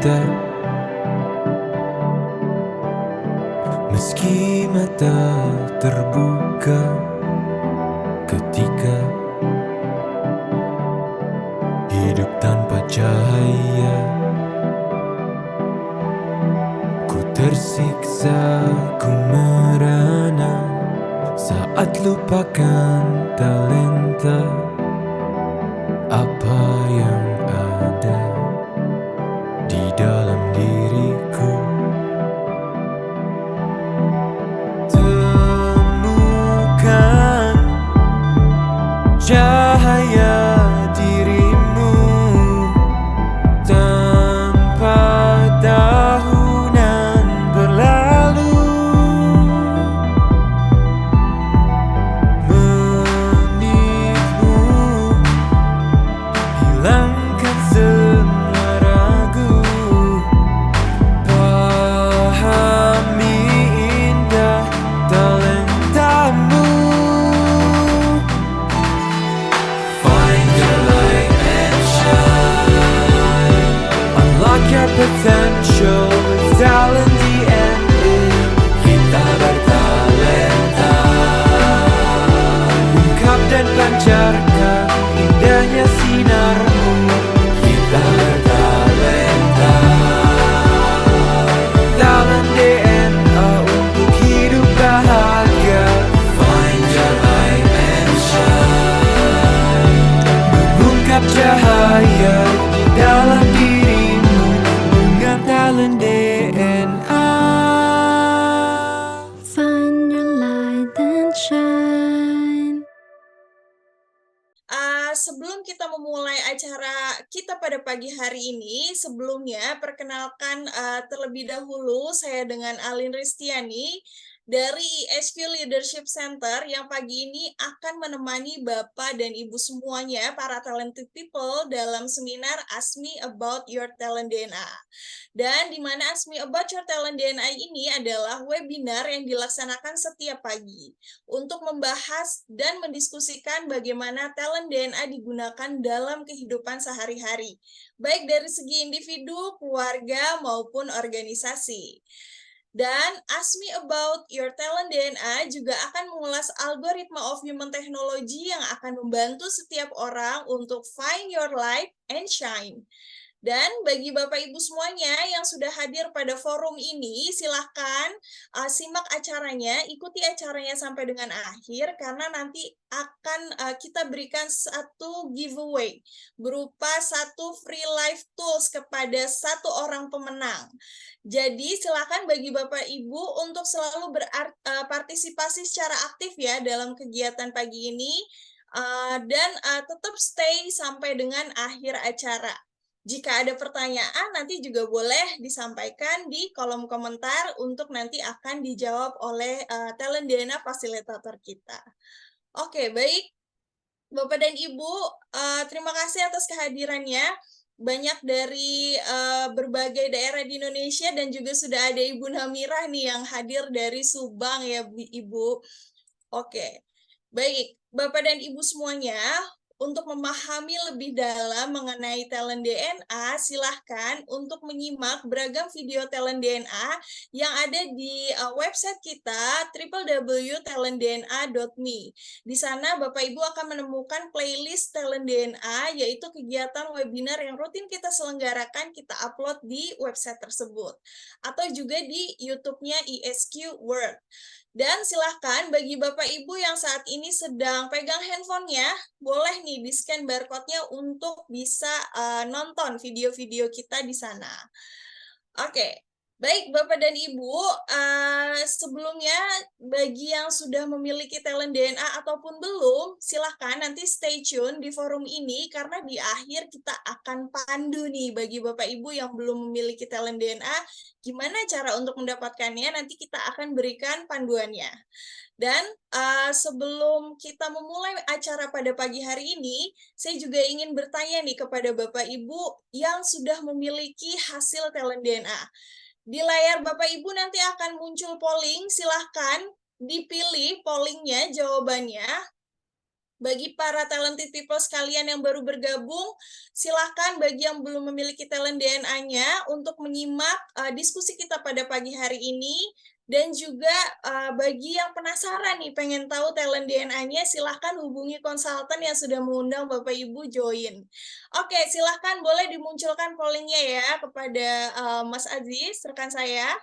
kita. Meski mata terbuka ketika hidup tanpa cahaya, ku tersiksa, ku merana saat lupakan talenta apa yang ada di dalam diriku. Temukan cahaya dirimu tanpa tahunan berlalu, menitmu hilangkan semua ragu, pahami indah talentamu. Find your light and shine, unlock your potential with talent DNA. Kita bertalenta, ungkap dan pancarkan indahnya sinarmu. Kita bertalenta, talent DNA untuk hidup bahagia. Find your light and shine, mengungkap cahaya di dalam dirimu dengan talent DNA. Find your light and shine. Sebelum kita memulai acara kita pada pagi hari ini, sebelumnya perkenalkan terlebih dahulu saya dengan Alin Ristiani dari ISQ Leadership Center yang pagi ini akan menemani Bapak dan Ibu semuanya, para talented people dalam seminar Ask Me About Your Talent DNA. Dan di mana Ask Me About Your Talent DNA ini adalah webinar yang dilaksanakan setiap pagi untuk membahas dan mendiskusikan bagaimana talent DNA digunakan dalam kehidupan sehari-hari, baik dari segi individu, keluarga, maupun organisasi. Dan Ask Me About Your Talent DNA juga akan mengulas algoritma of human technology yang akan membantu setiap orang untuk find your light and shine. Dan bagi Bapak Ibu semuanya yang sudah hadir pada forum ini, silahkan simak acaranya, ikuti acaranya sampai dengan akhir, karena nanti akan kita berikan satu giveaway berupa satu free life tools kepada satu orang pemenang. Jadi silakan bagi Bapak Ibu untuk selalu berpartisipasi secara aktif ya dalam kegiatan pagi ini, dan tetap stay sampai dengan akhir acara. Jika ada pertanyaan, nanti juga boleh disampaikan di kolom komentar untuk nanti akan dijawab oleh talent DNA fasilitator kita. Oke, baik. Bapak dan Ibu, terima kasih atas kehadirannya. Banyak dari berbagai daerah di Indonesia dan juga sudah ada Ibu Namirah nih yang hadir dari Subang ya, Ibu. Oke, baik. Bapak dan Ibu semuanya, untuk memahami lebih dalam mengenai talent DNA, silahkan untuk menyimak beragam video talent DNA yang ada di website kita www.talentdna.me. Di sana Bapak Ibu akan menemukan playlist talent DNA, yaitu kegiatan webinar yang rutin kita selenggarakan, kita upload di website tersebut. Atau juga di YouTube-nya ISQ World. Dan silahkan bagi Bapak Ibu yang saat ini sedang pegang handphonenya, boleh nih di-scan barcode-nya untuk bisa nonton video-video kita di sana. Oke, baik Bapak dan Ibu, sebelumnya bagi yang sudah memiliki talent DNA ataupun belum, silahkan nanti stay tune di forum ini, karena di akhir kita akan pandu nih bagi Bapak Ibu yang belum memiliki talent DNA, gimana cara untuk mendapatkannya, nanti kita akan berikan panduannya. Dan sebelum kita memulai acara pada pagi hari ini, saya juga ingin bertanya nih kepada Bapak Ibu yang sudah memiliki hasil talent DNA. Di layar Bapak Ibu nanti akan muncul polling, silahkan dipilih pollingnya, jawabannya. Bagi para talented people sekalian yang baru bergabung, silahkan bagi yang belum memiliki talent DNA-nya untuk menyimak diskusi kita pada pagi hari ini. Dan juga bagi yang penasaran nih, pengen tahu talent DNA-nya, silahkan hubungi konsultan yang sudah mengundang Bapak Ibu join. Oke, silahkan boleh dimunculkan pollingnya ya kepada Mas Aziz, rekan saya.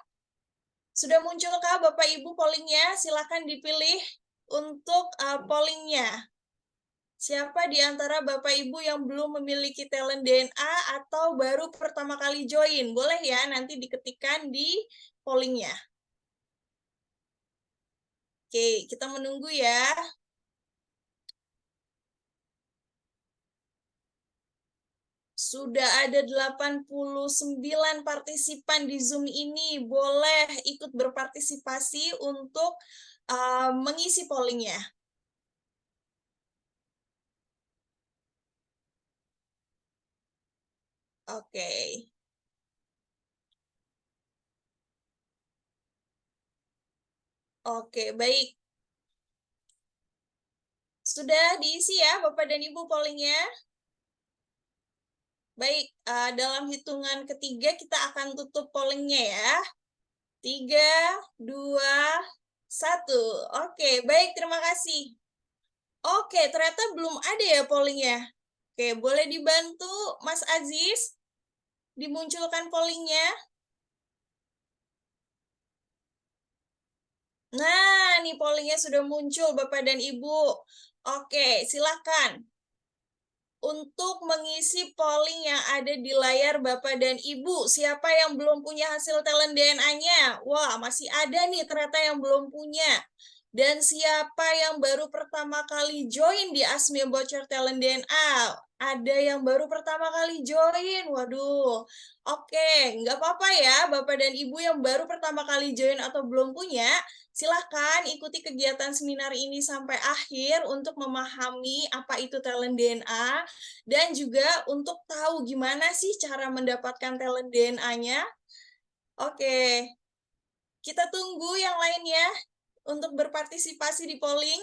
Sudah munculkah Bapak Ibu pollingnya? Silahkan dipilih untuk pollingnya. Siapa di antara Bapak Ibu yang belum memiliki talent DNA atau baru pertama kali join? Boleh ya, nanti diketikkan di pollingnya. Oke, kita menunggu ya. Sudah ada 89 partisipan di Zoom ini. Boleh ikut berpartisipasi untuk mengisi pollingnya. Oke. Oke, baik. Sudah diisi ya Bapak dan Ibu pollingnya? Baik, dalam hitungan ketiga kita akan tutup pollingnya ya. 3, 2, 1. Oke, baik, terima kasih. Oke, ternyata belum ada ya pollingnya. Oke, boleh dibantu Mas Aziz dimunculkan pollingnya? Nah, nih pollingnya sudah muncul Bapak dan Ibu. Oke, silakan. Untuk mengisi polling yang ada di layar Bapak dan Ibu, siapa yang belum punya hasil talent DNA-nya? Wah, masih ada nih ternyata yang belum punya. Dan siapa yang baru pertama kali join di Asmi Bocor Talent DNA? Ada yang baru pertama kali join. Waduh. Oke, nggak apa-apa ya Bapak dan Ibu yang baru pertama kali join atau belum punya. Silahkan ikuti kegiatan seminar ini sampai akhir untuk memahami apa itu talent DNA dan juga untuk tahu gimana sih cara mendapatkan talent DNA-nya. Oke, kita tunggu yang lainnya untuk berpartisipasi di polling.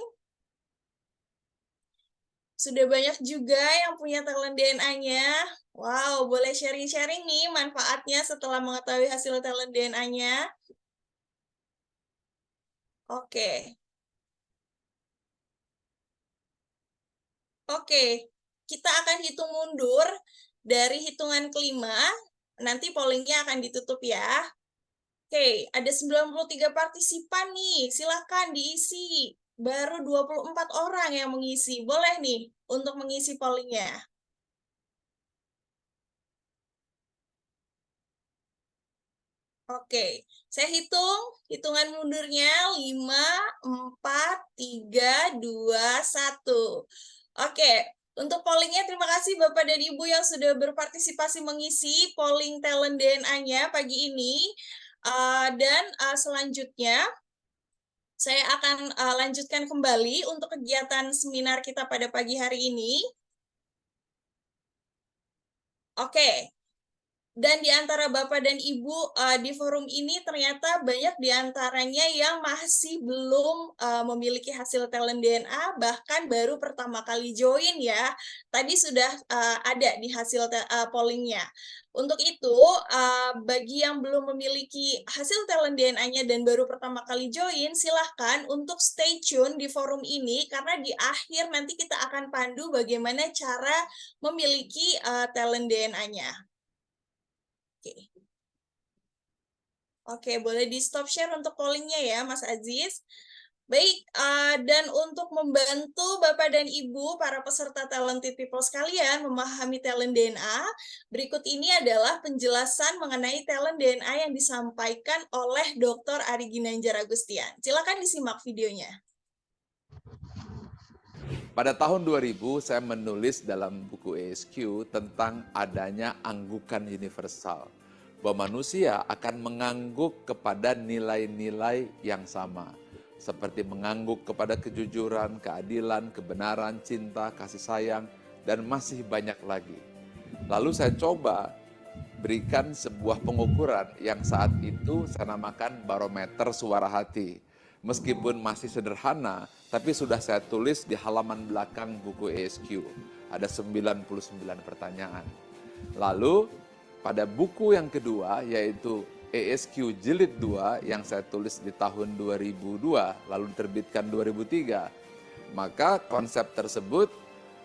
Sudah banyak juga yang punya talent DNA-nya. Wow, boleh sharing-sharing nih manfaatnya setelah mengetahui hasil talent DNA-nya. Oke. Oke, kita akan hitung mundur dari hitungan kelima, nanti pollingnya akan ditutup ya. Oke, ada 93 partisipan nih, silahkan diisi. Baru 24 orang yang mengisi, boleh nih untuk mengisi pollingnya. Oke, saya hitungan mundurnya 5, 4, 3, 2, 1. Oke, untuk pollingnya terima kasih Bapak dan Ibu yang sudah berpartisipasi mengisi polling talent DNA-nya pagi ini. Dan selanjutnya saya akan lanjutkan kembali untuk kegiatan seminar kita pada pagi hari ini. Oke. Dan di antara Bapak dan Ibu di forum ini ternyata banyak di antaranya yang masih belum memiliki hasil talent DNA, bahkan baru pertama kali join ya. Tadi sudah ada di hasil pollingnya. Untuk itu, bagi yang belum memiliki hasil talent DNA-nya dan baru pertama kali join, silahkan untuk stay tune di forum ini, karena di akhir nanti kita akan pandu bagaimana cara memiliki talent DNA-nya. Oke, boleh di stop share untuk pollingnya ya, Mas Aziz. Baik, dan untuk membantu Bapak dan Ibu, para peserta Talented People sekalian, memahami talent DNA, berikut ini adalah penjelasan mengenai talent DNA yang disampaikan oleh Dr. Ari Ginanjar Agustian. Silakan disimak videonya. Pada tahun 2000 saya menulis dalam buku ESQ tentang adanya anggukan universal. Bahwa manusia akan mengangguk kepada nilai-nilai yang sama. Seperti mengangguk kepada kejujuran, keadilan, kebenaran, cinta, kasih sayang, dan masih banyak lagi. Lalu saya coba berikan sebuah pengukuran yang saat itu saya namakan barometer suara hati. Meskipun masih sederhana, tapi sudah saya tulis di halaman belakang buku ESQ. Ada 99 pertanyaan. Lalu pada buku yang kedua yaitu ESQ Jilid 2 yang saya tulis di tahun 2002 lalu diterbitkan 2003, maka konsep tersebut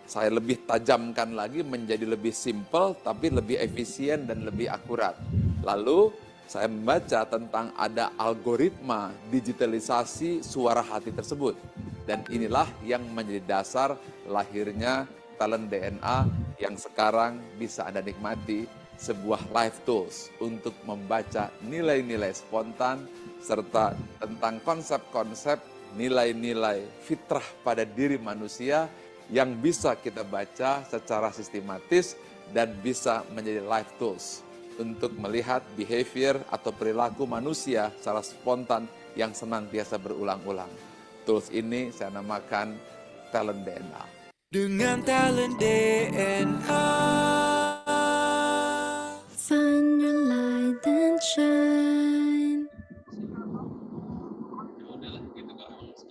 saya lebih tajamkan lagi menjadi lebih simpel tapi lebih efisien dan lebih akurat. Lalu saya membaca tentang ada algoritma digitalisasi suara hati tersebut. Dan inilah yang menjadi dasar lahirnya Talent DNA yang sekarang bisa Anda nikmati, sebuah live tools untuk membaca nilai-nilai spontan serta tentang konsep-konsep nilai-nilai fitrah pada diri manusia yang bisa kita baca secara sistematis dan bisa menjadi live tools untuk melihat behavior atau perilaku manusia secara spontan yang senantiasa berulang-ulang. Tools ini saya namakan Talent DNA. Dengan Talent DNA. Find your light and shine.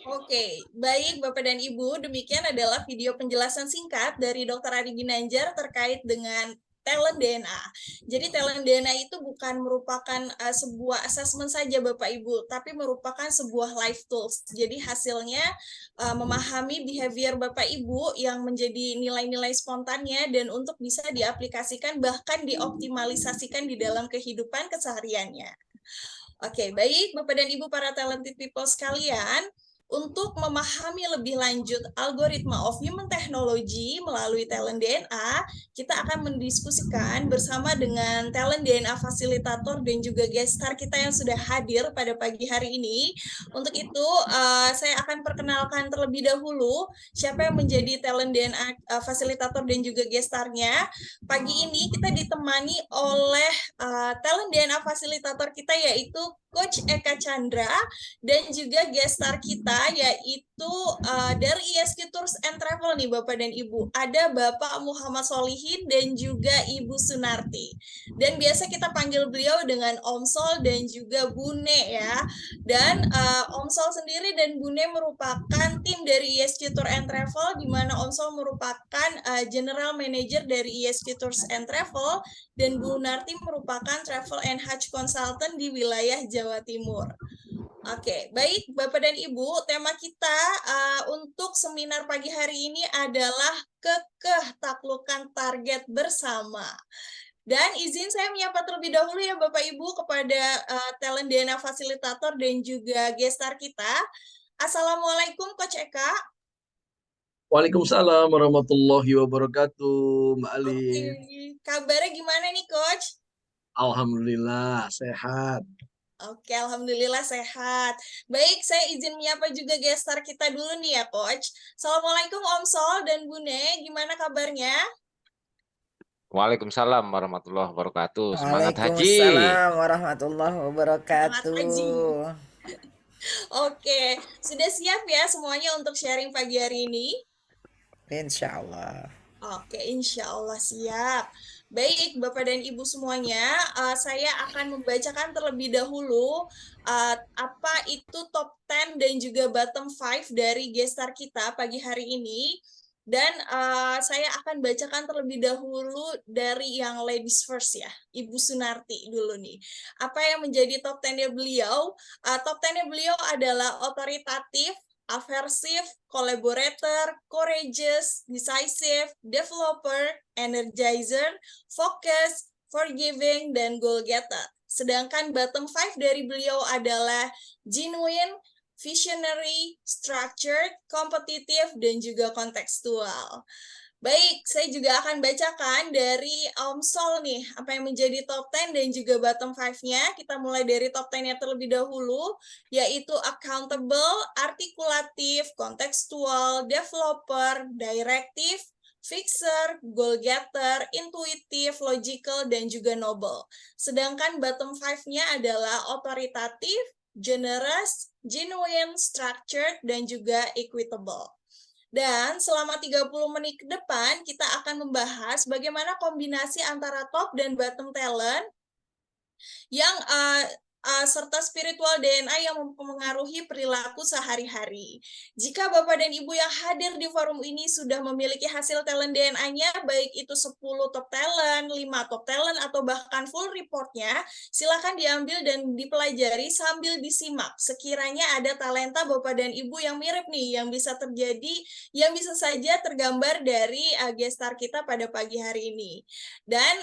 Oke, baik Bapak dan Ibu, demikian adalah video penjelasan singkat dari Dr. Ari Ginanjar terkait dengan Talent DNA. Jadi Talent DNA itu bukan merupakan sebuah asesmen saja Bapak Ibu, tapi merupakan sebuah life tools. Jadi hasilnya memahami behavior Bapak Ibu yang menjadi nilai-nilai spontannya dan untuk bisa diaplikasikan bahkan dioptimalisasikan di dalam kehidupan kesehariannya. Oke, baik Bapak dan Ibu para talented people sekalian, untuk memahami lebih lanjut algoritma of human technology melalui Talent DNA, kita akan mendiskusikan bersama dengan Talent DNA fasilitator dan juga guest star kita yang sudah hadir pada pagi hari ini. Untuk itu, saya akan perkenalkan terlebih dahulu siapa yang menjadi Talent DNA fasilitator dan juga guest starnya. Pagi ini kita ditemani oleh Talent DNA fasilitator kita yaitu Coach Eka Chandra dan juga guest star kita yaitu dari ESQ Tours and Travel nih Bapak dan Ibu. Ada Bapak Muhammad Solihin dan juga Ibu Sunarti. Dan biasa kita panggil beliau dengan Om Sol dan juga Bune ya. Dan Om Sol sendiri dan Bune merupakan tim dari ESQ Tour and Travel di mana Om Sol merupakan General Manager dari ESQ Tours and Travel dan Bu Narti merupakan Travel and Hajj Consultant di wilayah Jawa Timur. Oke, baik Bapak dan Ibu, tema kita untuk seminar pagi hari ini adalah kekeh taklukan target bersama. Dan izin saya menyapa terlebih dahulu ya Bapak Ibu kepada Talent DNA fasilitator dan juga guest star kita. Assalamualaikum Coach Eka. Waalaikumsalam warahmatullahi wabarakatuh, Mbak Ali. Oke, kabarnya gimana nih Coach? Alhamdulillah sehat. Oke, alhamdulillah sehat. Baik, saya izin menyapa juga guest star kita dulu nih ya, Coach. Assalamualaikum Om Sol dan Bune, gimana kabarnya? Waalaikumsalam warahmatullahi wabarakatuh. Semangat haji. Waalaikumsalam warahmatullahi Semangat wabarakatuh. haji. Oke, sudah siap ya semuanya untuk sharing pagi hari ini? Insya Allah. Oke, insya Allah siap. Baik, Bapak dan Ibu semuanya, saya akan membacakan terlebih dahulu apa itu top 10 dan juga bottom 5 dari guest star kita pagi hari ini. Dan saya akan bacakan terlebih dahulu dari yang ladies first ya, Ibu Sunarti dulu nih. Apa yang menjadi top 10-nya beliau? Top 10-nya beliau adalah otoritatif, aversive, collaborator, courageous, decisive, developer, energizer, focus, forgiving, dan goal getter. Sedangkan bottom 5 dari beliau adalah genuine, visionary, structured, competitive, dan juga kontekstual. Baik, saya juga akan bacakan dari Om Sol nih, apa yang menjadi top 10 dan juga bottom 5-nya. Kita mulai dari top 10-nya terlebih dahulu, yaitu accountable, artikulatif, kontekstual, developer, directive, fixer, goal getter, intuitive, logical, dan juga noble. Sedangkan bottom 5-nya adalah otoritatif, generous, genuine, structured, dan juga equitable. Dan selama 30 menit ke depan, kita akan membahas bagaimana kombinasi antara top dan bottom talent yang serta spiritual DNA yang mempengaruhi perilaku sehari-hari. Jika Bapak dan Ibu yang hadir di forum ini sudah memiliki hasil talent DNA-nya, baik itu 10 top talent, 5 top talent, atau bahkan full report-nya, silakan diambil dan dipelajari sambil disimak. Sekiranya ada talenta Bapak dan Ibu yang mirip nih, yang bisa terjadi, yang bisa saja tergambar dari gestar kita pada pagi hari ini. Dan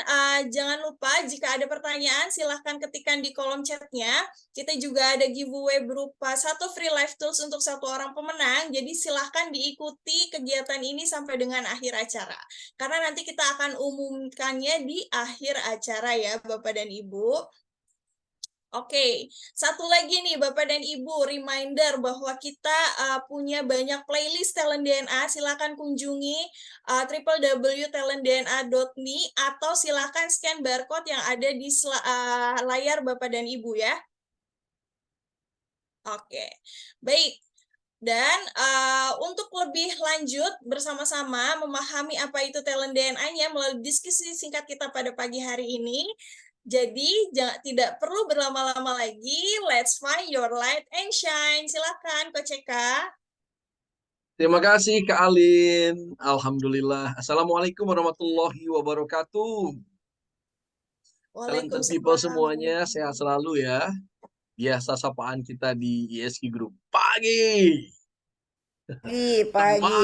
jangan lupa jika ada pertanyaan silahkan ketikkan di kolom chatnya. Kita juga ada giveaway berupa 1 free live tools untuk 1 orang pemenang. Jadi silahkan diikuti kegiatan ini sampai dengan akhir acara. Karena nanti kita akan umumkannya di akhir acara ya Bapak dan Ibu. Oke, satu lagi nih Bapak dan Ibu, reminder bahwa kita punya banyak playlist Talent DNA, silakan kunjungi www.talentdna.me atau silakan scan barcode yang ada di layar Bapak dan Ibu ya. Oke, baik. Dan untuk lebih lanjut bersama-sama memahami apa itu talent DNA-nya melalui diskusi singkat kita pada pagi hari ini. Jadi tidak perlu berlama-lama lagi, let's find your light and shine. Silakan Coach Eka. Terima kasih Kak Alin. Alhamdulillah. Assalamualaikum warahmatullahi wabarakatuh. Talented people semuanya, sehat selalu ya. Biasa sapaan kita di ISQ Group. Pagi. Pagi.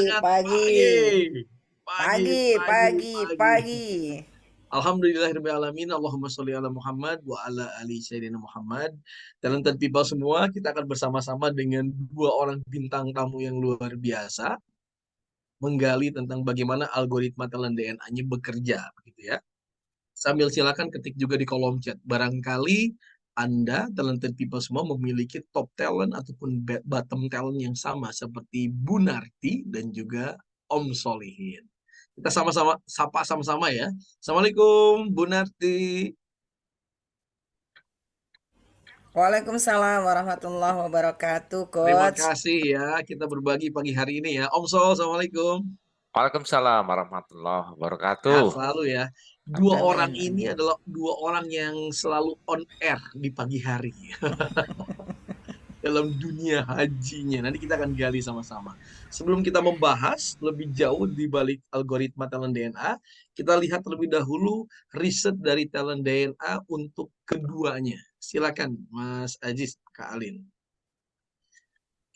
Alhamdulillahirrahmanirrahim. Allahumma sholli ala Muhammad wa ala ali sayyidina Muhammad. Talented people semua, kita akan bersama-sama dengan 2 orang bintang tamu yang luar biasa menggali tentang bagaimana algoritma talent DNA-nya bekerja, begitu ya. Sambil silakan ketik juga di kolom chat. Barangkali Anda, talented people semua, memiliki top talent ataupun bottom talent yang sama seperti Bu Narti dan juga Om Solihin. Kita sama-sama sapa sama-sama ya. Assalamualaikum Bu Narti. Waalaikumsalam warahmatullahi wabarakatuh, Coach. Terima kasih ya, kita berbagi pagi hari ini ya. Om Sol, Assalamualaikum. Waalaikumsalam warahmatullahi wabarakatuh. Sehat selalu ya. 2 orang ini adalah 2 orang yang selalu on air di pagi hari. Dalam dunia hajinya. Nanti kita akan gali sama-sama. Sebelum kita membahas lebih jauh di balik algoritma talent DNA, kita lihat terlebih dahulu riset dari talent DNA untuk keduanya. Silakan Mas Aziz, Kak Alin.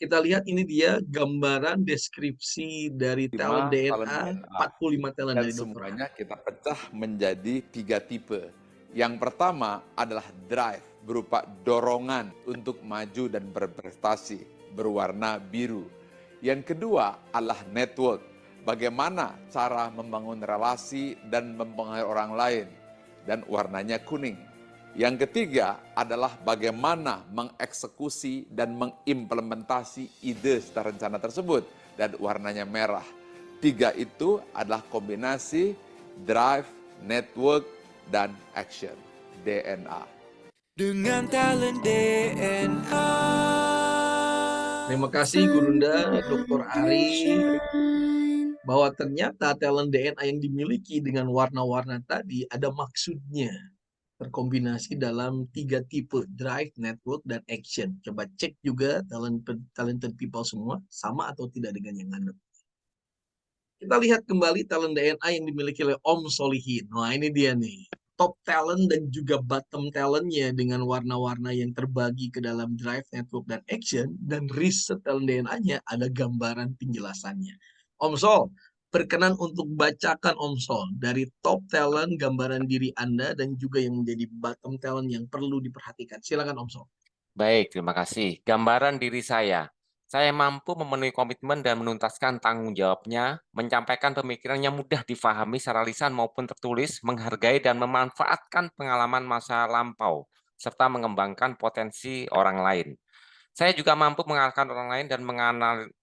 Kita lihat ini dia gambaran deskripsi dari talent DNA, 45 talent Dan dari Dr. semuanya kita pecah menjadi 3 tipe. Yang pertama adalah drive, berupa dorongan untuk maju dan berprestasi, berwarna biru. Yang kedua adalah network, bagaimana cara membangun relasi dan mempengaruhi orang lain, dan warnanya kuning. Yang ketiga adalah bagaimana mengeksekusi dan mengimplementasi ide serta rencana tersebut, dan warnanya merah. 3 itu adalah kombinasi drive, network, dan action, DNA. Dengan talent DNA. Terima kasih Gurunda, Dr. Ari, bahwa ternyata talent DNA yang dimiliki dengan warna-warna tadi ada maksudnya. Terkombinasi dalam 3 tipe, drive, network, dan action. Coba cek juga talented people semua, sama atau tidak dengan yang Anda. Kita lihat kembali talent DNA yang dimiliki oleh Om Solihin. Nah ini dia nih, top talent dan juga bottom talentnya dengan warna-warna yang terbagi ke dalam drive, network, dan action. Dan riset talent DNA-nya ada gambaran penjelasannya. Om Sol, berkenan untuk bacakan Om Sol dari top talent, gambaran diri Anda, dan juga yang menjadi bottom talent yang perlu diperhatikan. Silakan Om Sol. Baik, terima kasih. Gambaran diri saya mampu memenuhi komitmen dan menuntaskan tanggung jawabnya, menyampaikan pemikiran yang mudah difahami secara lisan maupun tertulis, menghargai dan memanfaatkan pengalaman masa lampau, serta mengembangkan potensi orang lain. Saya juga mampu mengalahkan orang lain dan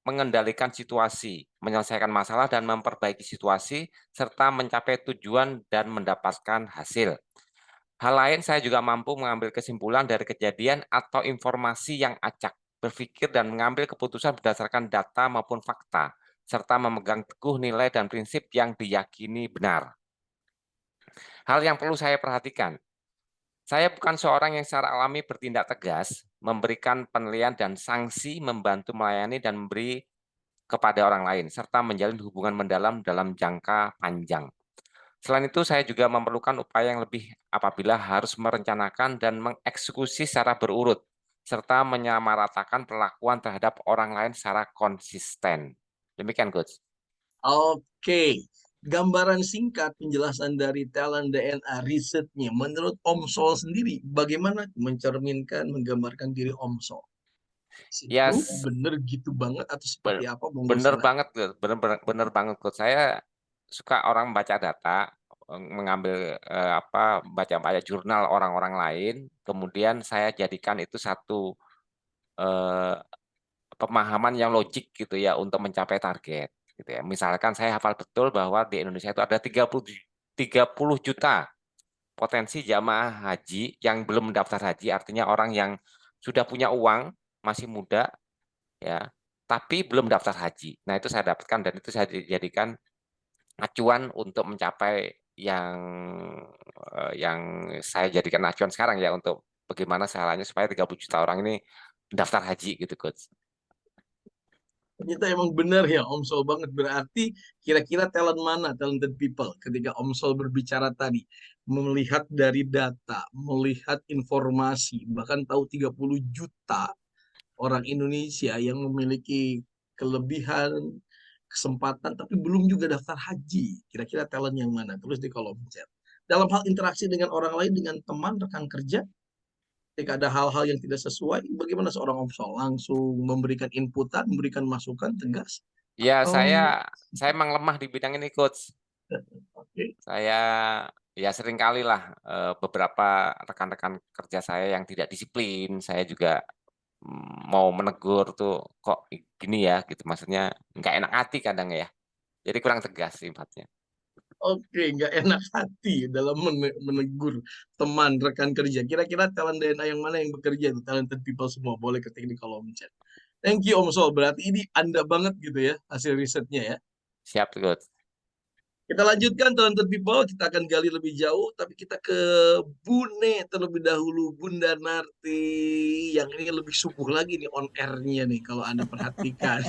mengendalikan situasi, menyelesaikan masalah dan memperbaiki situasi, serta mencapai tujuan dan mendapatkan hasil. Hal lain, saya juga mampu mengambil kesimpulan dari kejadian atau informasi yang acak, berpikir dan mengambil keputusan berdasarkan data maupun fakta, serta memegang teguh nilai dan prinsip yang diyakini benar. Hal yang perlu saya perhatikan, Saya bukan seorang yang secara alami bertindak tegas, memberikan penilaian dan sanksi, membantu melayani dan memberi kepada orang lain, serta menjalin hubungan mendalam dalam jangka panjang. Selain itu, saya juga memerlukan upaya yang lebih apabila harus merencanakan dan mengeksekusi secara berurut, serta menyamaratakan perlakuan terhadap orang lain secara konsisten. Demikian, Coach. Oke, gambaran singkat penjelasan dari talent DNA risetnya. Menurut Om Sol sendiri, bagaimana mencerminkan, menggambarkan diri Om Sol? Ya, Itu bener gitu banget atau seperti apa? Monggo bener silakan. banget, bener banget, Coach. Saya suka orang baca data, mengambil baca jurnal orang-orang lain, kemudian saya jadikan itu satu eh, pemahaman yang logik gitu ya untuk mencapai target gitu ya. Misalkan saya hafal betul bahwa di Indonesia itu ada 30 juta potensi jamaah haji yang belum mendaftar haji, artinya orang yang sudah punya uang, masih muda ya, tapi belum daftar haji. Nah, itu saya dapatkan dan itu saya jadikan acuan untuk mencapai yang saya jadikan acuan sekarang ya untuk bagaimana caranya supaya 30 juta orang ini daftar haji gitu, Coach. Ternyata emang benar ya Om Sol banget. Berarti kira-kira talent mana, talented people ketika Om Sol berbicara tadi. Melihat dari data, melihat informasi, bahkan tahu 30 juta orang Indonesia yang memiliki kelebihan, kesempatan, tapi belum juga daftar haji. Kira-kira talent yang mana? Tulis di kolom chat. Dalam hal interaksi dengan orang lain, dengan teman, rekan kerja, ketika ada hal-hal yang tidak sesuai, bagaimana seorang Om Sol langsung memberikan inputan, memberikan masukan tegas? Ya, Atau saya emang lemah di bidang ini, Coach. Oke. Saya ya sering kali lah beberapa rekan-rekan kerja saya yang tidak disiplin, saya juga mau menegur tuh kok gini ya gitu, maksudnya nggak enak hati kadang ya. Jadi kurang tegas sifatnya. Oke, nggak enak hati dalam menegur teman, rekan kerja. Kira-kira talent DNA yang mana yang bekerja itu? Talented people semua. Boleh ketik di kolom chat. Thank you Om Sol. Berarti ini Anda banget gitu ya hasil risetnya ya. Siap, Coach. Kita lanjutkan talented people. Kita akan gali lebih jauh. Tapi kita ke Bune terlebih dahulu. Bunda Narti. Yang ini lebih subuh lagi nih on air-nya nih. Kalau Anda perhatikan.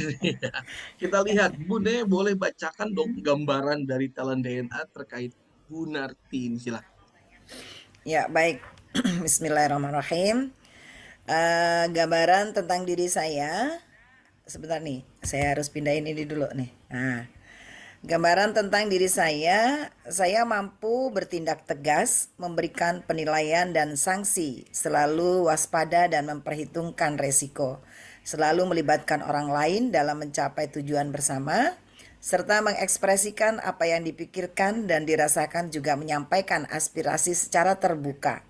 Kita lihat. Bune boleh bacakan dong gambaran dari talent DNA terkait Bu Narti ini. Silahkan. Ya, baik. Bismillahirrahmanirrahim. Gambaran tentang diri saya. Sebentar nih, saya harus pindahin ini dulu nih. Nah, gambaran tentang diri saya mampu bertindak tegas, memberikan penilaian dan sanksi, selalu waspada dan memperhitungkan resiko, selalu melibatkan orang lain dalam mencapai tujuan bersama, serta mengekspresikan apa yang dipikirkan dan dirasakan, juga menyampaikan aspirasi secara terbuka.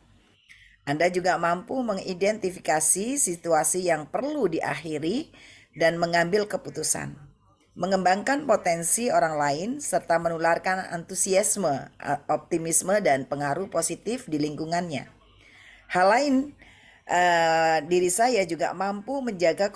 Anda juga mampu mengidentifikasi situasi yang perlu diakhiri dan mengambil keputusan, mengembangkan potensi orang lain, serta menularkan antusiasme, optimisme, dan pengaruh positif di lingkungannya. Hal lain, diri saya juga mampu menjaga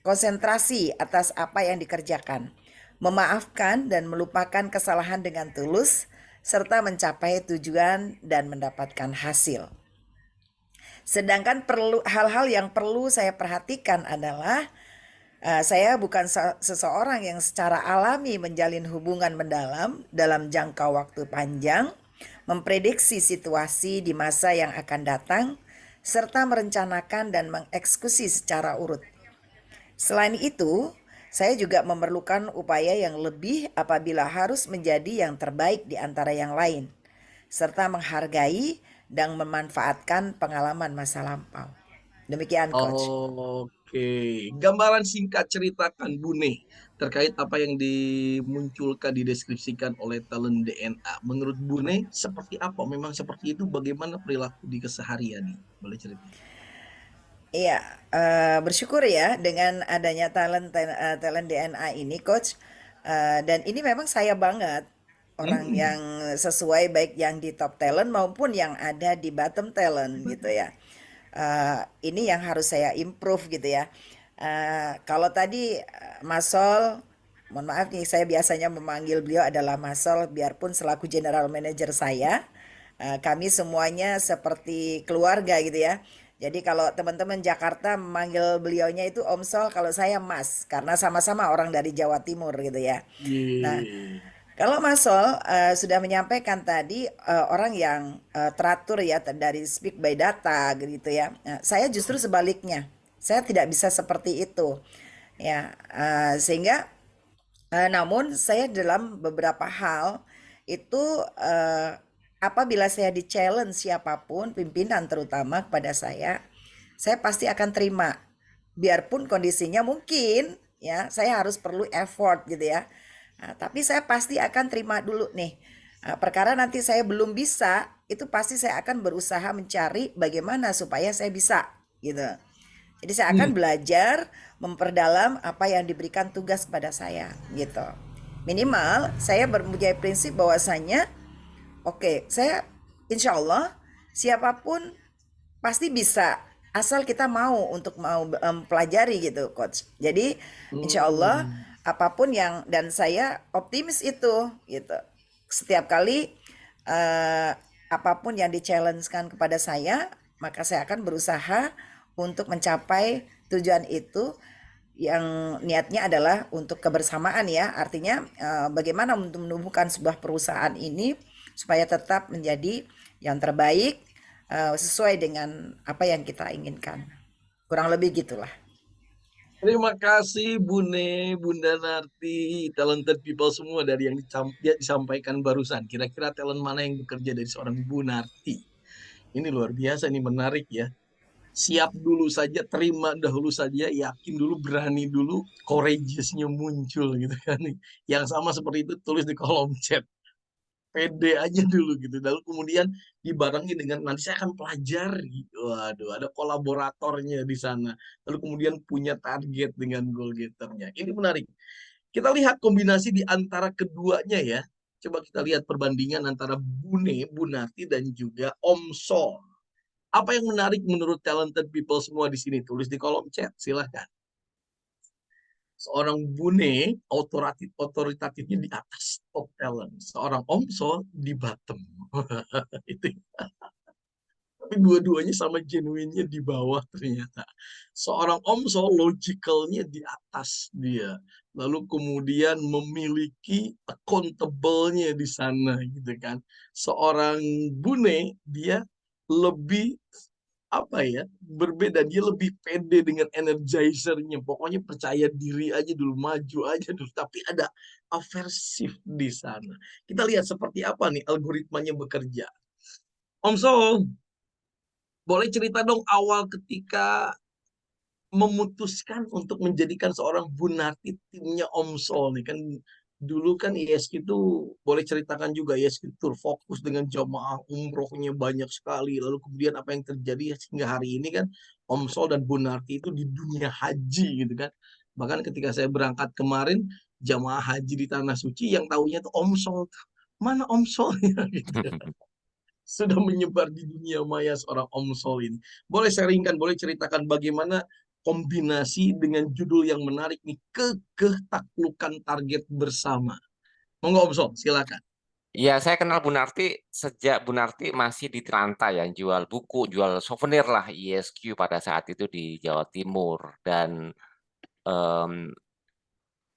konsentrasi atas apa yang dikerjakan, memaafkan dan melupakan kesalahan dengan tulus, serta mencapai tujuan dan mendapatkan hasil. Sedangkan hal-hal yang perlu saya perhatikan adalah saya bukan seseorang yang secara alami menjalin hubungan mendalam dalam jangka waktu panjang, memprediksi situasi di masa yang akan datang, serta merencanakan dan mengeksekusi secara urut. Selain itu, saya juga memerlukan upaya yang lebih apabila harus menjadi yang terbaik di antara yang lain, serta menghargai dan memanfaatkan pengalaman masa lampau. Demikian, Coach. Oke, gambaran singkat ceritakan Bune terkait apa yang dimunculkan, dideskripsikan oleh talent DNA. Menurut Bune seperti apa? Memang seperti itu? Bagaimana perilaku di keseharian? Boleh cerita? Iya, bersyukur ya dengan adanya talent DNA ini, Coach. Dan ini memang saya banget orang yang sesuai, baik yang di top talent maupun yang ada di bottom talent gitu ya. Ini yang harus saya improve gitu ya. Kalau tadi Mas Sol, mohon maaf nih, saya biasanya memanggil beliau adalah Mas Sol biarpun selaku general manager saya. Kami semuanya seperti keluarga gitu ya. Jadi kalau teman-teman Jakarta memanggil beliaunya itu Om Sol, kalau saya Mas, karena sama-sama orang dari Jawa Timur gitu ya. Nah, Ye. kalau Mas Sol sudah menyampaikan tadi orang yang teratur ya dari speak by data gitu ya. Saya justru sebaliknya. Saya tidak bisa seperti itu. Ya, sehingga namun saya dalam beberapa hal itu apabila saya di-challenge siapapun, pimpinan terutama kepada saya pasti akan terima. Biarpun kondisinya mungkin ya saya harus perlu effort gitu ya. Tapi saya pasti akan terima dulu nih. Perkara nanti saya belum bisa, itu pasti saya akan berusaha mencari bagaimana supaya saya bisa gitu. Jadi saya akan belajar memperdalam apa yang diberikan tugas kepada saya gitu. Minimal saya mempunyai prinsip bahwasanya oke, saya insya Allah siapapun pasti bisa asal kita mau untuk mau pelajari gitu coach. Jadi insya Allah apapun yang dan saya optimis itu gitu. Setiap kali apapun yang di-challenge-kan kepada saya, maka saya akan berusaha untuk mencapai tujuan itu yang niatnya adalah untuk kebersamaan ya. Artinya bagaimana untuk menumbuhkan sebuah perusahaan ini supaya tetap menjadi yang terbaik sesuai dengan apa yang kita inginkan. Kurang lebih gitulah. Terima kasih Bune, Bunda Narti, talented people semua dari yang disampaikan barusan. Kira-kira talent mana yang bekerja dari seorang Bu Narti? Ini luar biasa, ini menarik ya. Siap dulu saja, terima dahulu saja, yakin dulu, berani dulu, courageous-nya muncul gitu kan. Yang sama seperti itu tulis di kolom chat. Pede aja dulu gitu. Lalu kemudian dibarengi dengan nanti saya akan pelajari. Waduh, ada kolaboratornya di sana. Lalu kemudian punya target dengan goal getternya. Ini menarik. Kita lihat kombinasi di antara keduanya ya. Coba kita lihat perbandingan antara Bune, Bunarti, dan juga Om Sol. Apa yang menarik menurut talented people semua di sini? Tulis di kolom chat, silahkan. Seorang Bune otoritatifnya di atas top talent. Seorang Om Sol di bottom. Itu. Tapi dua-duanya sama genuinnya di bawah ternyata. Seorang Om Sol logicalnya di atas dia. Lalu kemudian memiliki accountable-nya di sana gitu kan. Seorang Bune dia lebih apa ya, berbeda, dia lebih pede dengan energizernya, pokoknya percaya diri aja dulu, maju aja dulu, tapi ada aversif di sana. Kita lihat seperti apa nih algoritmanya bekerja. Om Sol, boleh cerita dong awal ketika memutuskan untuk menjadikan seorang Bunarti timnya Om Sol nih kan. Dulu kan ISQ itu boleh ceritakan juga, ISQ itu fokus dengan jamaah umrohnya banyak sekali. Lalu kemudian apa yang terjadi sehingga hari ini kan Om Sol dan Bunarti itu di dunia haji gitu kan. Bahkan ketika saya berangkat kemarin, jamaah haji di Tanah Suci yang tahunya tuh Om Sol. Mana Om Solnya gitu. Sudah menyebar di dunia maya seorang Om Sol ini. Boleh sharingkan, boleh ceritakan bagaimana kombinasi dengan judul yang menarik nih, ketaklukan target bersama. Monggo Om Sol, silakan. Ya, saya kenal Bu Narti sejak Bu Narti masih di Tiranta ya, jual buku, jual souvenir lah ISQ pada saat itu di Jawa Timur. Dan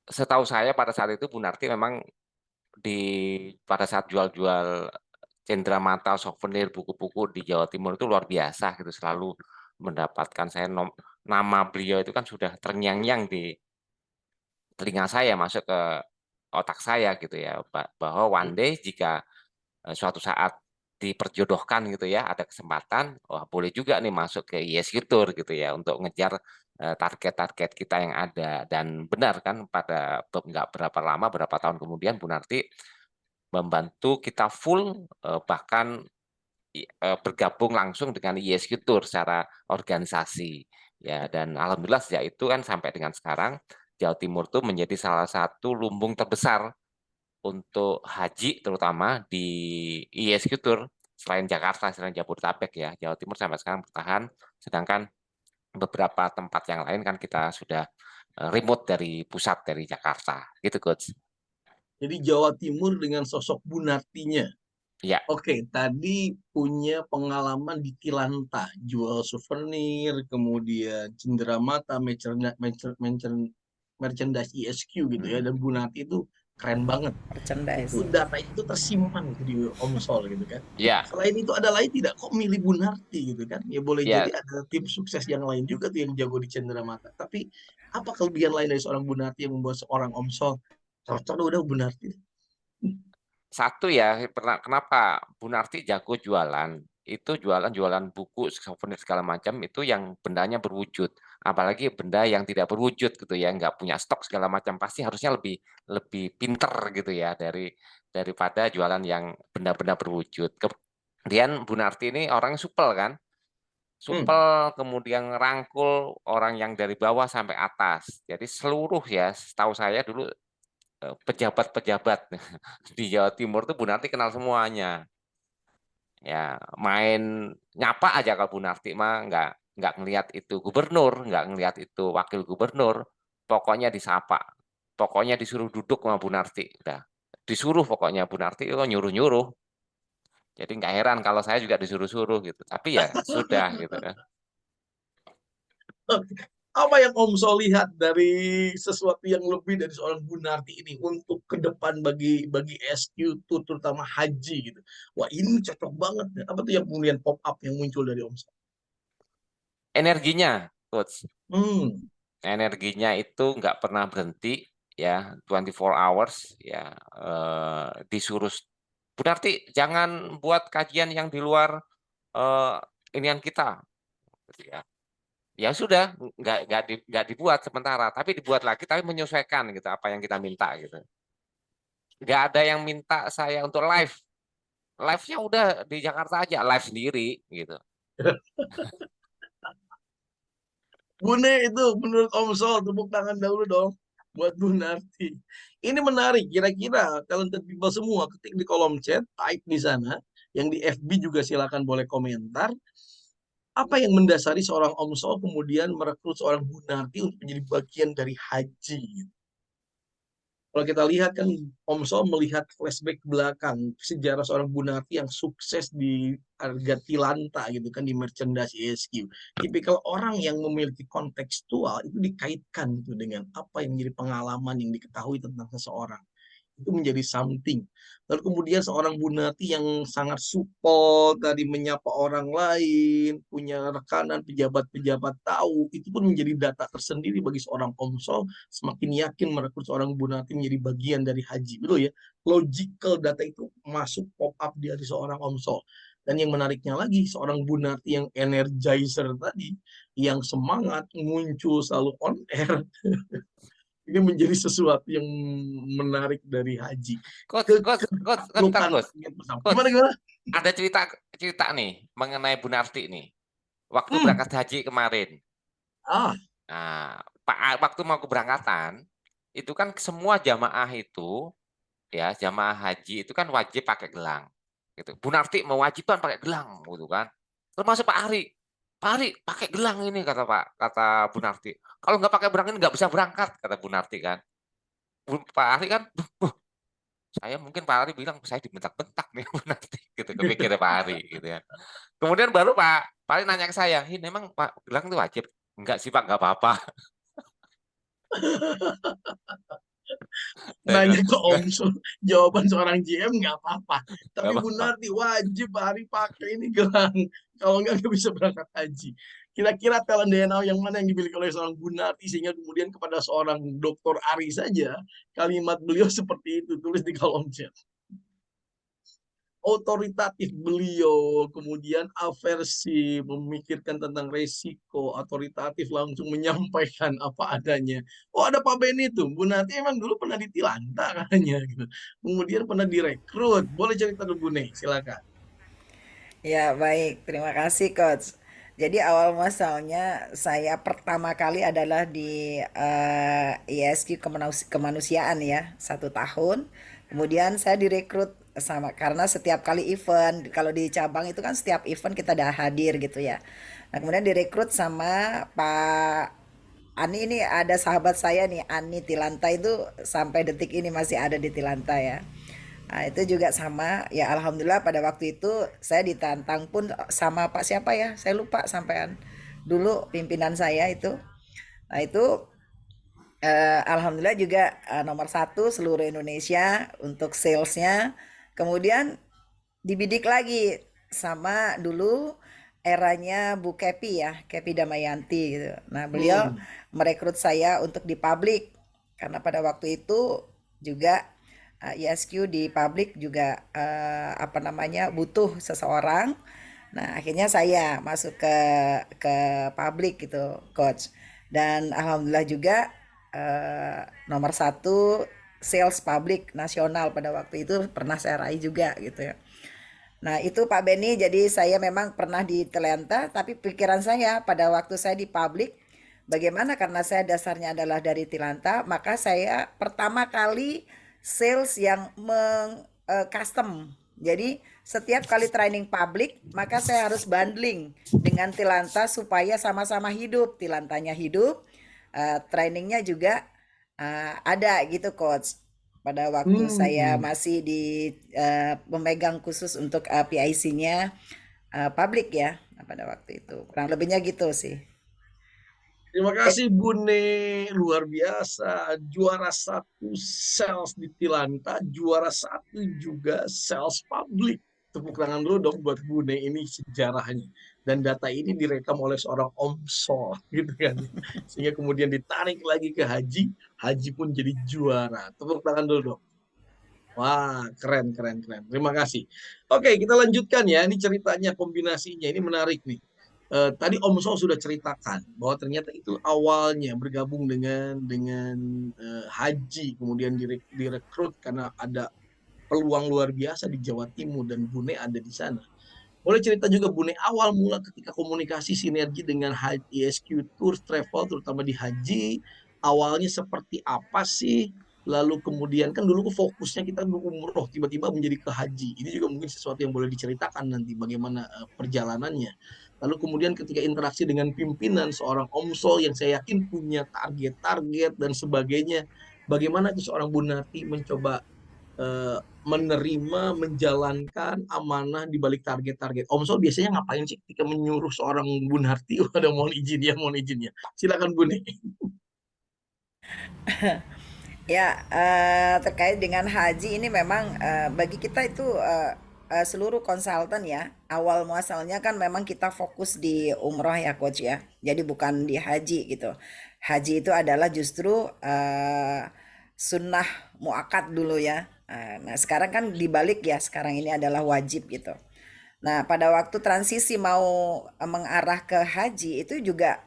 setahu saya pada saat itu Bu Narti memang pada saat jual-jual cenderamata, souvenir, buku-buku di Jawa Timur itu luar biasa gitu, selalu mendapatkan nama beliau itu kan sudah terngiang-ngiang di telinga saya, masuk ke otak saya gitu ya, bahwa one day jika suatu saat diperjodohkan gitu ya, ada kesempatan, wah boleh juga nih masuk ke ISQ Tour gitu ya, untuk ngejar target-target kita yang ada. Dan benar kan, pada nggak berapa lama, berapa tahun kemudian Bu Narti membantu kita full, bahkan bergabung langsung dengan ISQ Tour secara organisasi ya. Dan alhamdulillah sejak itu kan sampai dengan sekarang Jawa Timur tuh menjadi salah satu lumbung terbesar untuk haji, terutama di ISQ Tour selain Jakarta, selain Jabodetabek ya. Jawa Timur sampai sekarang bertahan, sedangkan beberapa tempat yang lain kan kita sudah remote dari pusat, dari Jakarta gitu Coach. Jadi Jawa Timur dengan sosok Bu Nartinya Ya, Oke, tadi punya pengalaman di Tilanta, jual souvenir, kemudian cenderamata, merchandise ESQ gitu ya, dan Bu Nati itu keren banget. Merchandise. Itu data itu tersimpan gitu di Omsol gitu kan. ya, Selain itu ada lain tidak? Kok milih Bu Narti gitu kan? Ya boleh ya. jadi ada tim sukses yang lain juga tuh yang jago di cenderamata. Tapi apa kelebihan lain dari seorang Bu Narti yang membuat seorang Omsol cocok udah Bu Narti? Satu ya, kenapa Bu Narti jago jualan? Itu jualan buku, souvenir segala macam itu yang bendanya berwujud. Apalagi benda yang tidak berwujud gitu ya, nggak punya stok segala macam, pasti harusnya lebih lebih pinter gitu ya daripada jualan yang benda-benda berwujud. Kemudian Bu Narti ini orang supel kan, supel kemudian rangkul orang yang dari bawah sampai atas. Jadi seluruh ya, setahu saya dulu pejabat-pejabat di Jawa Timur tuh Bu Narti kenal semuanya. Ya, main nyapa aja kalau Bu Narti mah nggak ngelihat itu gubernur, nggak ngelihat itu wakil gubernur, pokoknya disapa. Pokoknya disuruh duduk sama Bu Narti. Udah. Disuruh pokoknya Bu Narti itu nyuruh-nyuruh. Jadi nggak heran kalau saya juga disuruh-suruh gitu. Tapi ya sudah gitu kan. Apa yang Om Sol lihat dari sesuatu yang lebih dari seorang Bu Narti ini untuk ke depan bagi SQ tuh terutama haji gitu. Wah, ini cocok banget. Apa tuh yang kemudian pop up yang muncul dari Om Sol? Energinya, Coach. Hmm. Energinya itu nggak pernah berhenti ya, 24 hours ya, disuruh Bu Narti jangan buat kajian yang di luar inian kita gitu ya. Ya sudah, nggak dibuat sementara, tapi dibuat lagi, tapi menyesuaikan gitu apa yang kita minta gitu. Nggak ada yang minta saya untuk live, live-nya udah di Jakarta aja, live sendiri gitu. Bune itu menurut Om Sol tepuk tangan dahulu dong buat Bu Narti. Ini menarik, kira-kira talented people semua ketik di kolom chat, type di sana, yang di FB juga silakan boleh komentar. Apa yang mendasari seorang Om Sol kemudian merekrut seorang Bu Narti untuk menjadi bagian dari haji? Kalau kita lihat kan Om Sol melihat flashback ke belakang sejarah seorang Bu Narti yang sukses di harga Tilanta gitu kan di merchandise ESQ. Tipikal orang yang memiliki kontekstual itu dikaitkan gitu dengan apa yang menjadi pengalaman yang diketahui tentang seseorang. Itu menjadi something. Lalu kemudian seorang Bu Nati yang sangat support tadi menyapa orang lain, punya rekanan pejabat-pejabat tahu, itu pun menjadi data tersendiri bagi seorang Omsol, semakin yakin merekrut seorang Bu Nati menjadi bagian dari haji. Betul ya? Logical data itu masuk pop up dari seorang Omsol. Dan yang menariknya lagi, seorang Bu Nati yang energizer tadi, yang semangat muncul selalu on air, ini menjadi sesuatu yang menarik dari haji. Coach, bentar, Coach. Gimana gimana? Ada cerita nih mengenai Bu Narti nih. Waktu berangkat haji kemarin. Nah, waktu mau keberangkatan, itu kan semua jamaah itu, ya jamaah haji itu kan wajib pakai gelang. Gitu. Bu Narti mewajibkan pakai gelang, gitu kan. Termasuk Pak Ari. Pak Ari pakai gelang ini kata Bu Narti. Kalau nggak pakai gelang ini nggak bisa berangkat kata Bu Narti kan. Pak Ari kan, saya mungkin Pak Ari bilang saya dibentak-bentak nih Bu Narti, gitu kepikirnya Pak Ari gitu ya. Kemudian baru Pak Ari nanya ke saya, ini memang Pak gelang itu wajib? Enggak sih Pak, nggak apa-apa. Nanya ke Omsul, jawaban seorang GM nggak apa-apa. Tapi Nggak Bu apa-apa. Narti wajib hari pakai ini gelang. Kalau nggak bisa berangkat haji. Kira-kira talent DNA yang mana yang dimiliki oleh seorang Bu Narti sehingga kemudian kepada seorang Dr. Ari saja kalimat beliau seperti itu tulis di kolom chat. Otoritatif beliau, kemudian aversi, memikirkan tentang resiko, otoritatif langsung menyampaikan apa adanya. Oh ada Pak Beni tuh, Bu Nati emang dulu pernah di Tilanta katanya gitu. Kemudian pernah direkrut. Boleh cerita dulu Bu Ne, silakan. Ya, baik. Terima kasih, Coach. Jadi awal muasalnya saya pertama kali adalah di ISQ kemanusiaan ya, 1 tahun. Kemudian saya direkrut sama karena setiap kali event, kalau di cabang itu kan setiap event kita udah hadir gitu ya. Nah, kemudian direkrut sama Pak Ani, ini ada sahabat saya nih, Ani Tilanta itu sampai detik ini masih ada di Tilanta ya. Nah, itu juga sama. Ya alhamdulillah pada waktu itu saya ditantang pun sama Pak siapa ya? Saya lupa sampean. Dulu pimpinan saya itu. Nah, itu alhamdulillah juga nomor satu seluruh Indonesia untuk salesnya. Kemudian dibidik lagi sama dulu eranya Bu Kepi ya, Kepi Damayanti gitu. Nah, beliau merekrut saya untuk di publik karena pada waktu itu juga ISQ di publik juga apa namanya butuh seseorang. Nah, akhirnya saya masuk ke publik gitu, coach. Dan alhamdulillah juga nomor satu sales publik nasional pada waktu itu pernah saya raih juga gitu ya. Nah, itu Pak Beni, jadi saya memang pernah di Telenta, tapi pikiran saya pada waktu saya di publik, bagaimana karena saya dasarnya adalah dari Tilanta, maka saya pertama kali sales yang custom. Jadi setiap kali training publik, maka saya harus bundling dengan Tilanta supaya sama-sama hidup. Tilantanya hidup, trainingnya juga ada gitu coach. Pada waktu saya masih di pemegang khusus untuk PIC-nya publik ya pada waktu itu. Kurang lebihnya gitu sih. Terima kasih Bune, luar biasa. Juara satu sales di Tilanta, juara satu juga sales publik. Tepuk tangan dulu dong buat Bune, ini sejarahnya. Dan data ini direkam oleh seorang omsol gitu kan. Sehingga kemudian ditarik lagi ke Haji, Haji pun jadi juara. Tepuk tangan dulu dong. Wah, keren, keren, keren. Terima kasih. Oke, kita lanjutkan ya. Ini ceritanya, kombinasinya. Ini menarik nih. Tadi Om Sol sudah ceritakan bahwa ternyata itu awalnya bergabung dengan Haji, kemudian direkrut karena ada peluang luar biasa di Jawa Timur dan Bune ada di sana. Boleh cerita juga Bune awal mula ketika komunikasi sinergi dengan ISQ Tours Travel terutama di Haji, awalnya seperti apa sih? Lalu kemudian kan dulu fokusnya kita dulu umroh, tiba-tiba menjadi ke haji. Ini juga mungkin sesuatu yang boleh diceritakan nanti bagaimana perjalanannya. Lalu kemudian ketika interaksi dengan pimpinan seorang Omsol yang saya yakin punya target-target dan sebagainya, bagaimana itu seorang Bunarti mencoba menerima, menjalankan amanah di balik target-target. Omsol biasanya ngapain sih ketika menyuruh seorang Bunarti? Ada mohon izin ya, mohon izinnya. Silakan Bune. Ya, terkait dengan haji ini memang bagi kita itu seluruh konsultan ya, awal muasalnya kan memang kita fokus di umroh ya coach ya. Jadi bukan di haji gitu. Haji itu adalah justru sunnah muakkad dulu ya. Nah, sekarang kan dibalik ya, sekarang ini adalah wajib gitu. Nah, pada waktu transisi mau mengarah ke haji itu juga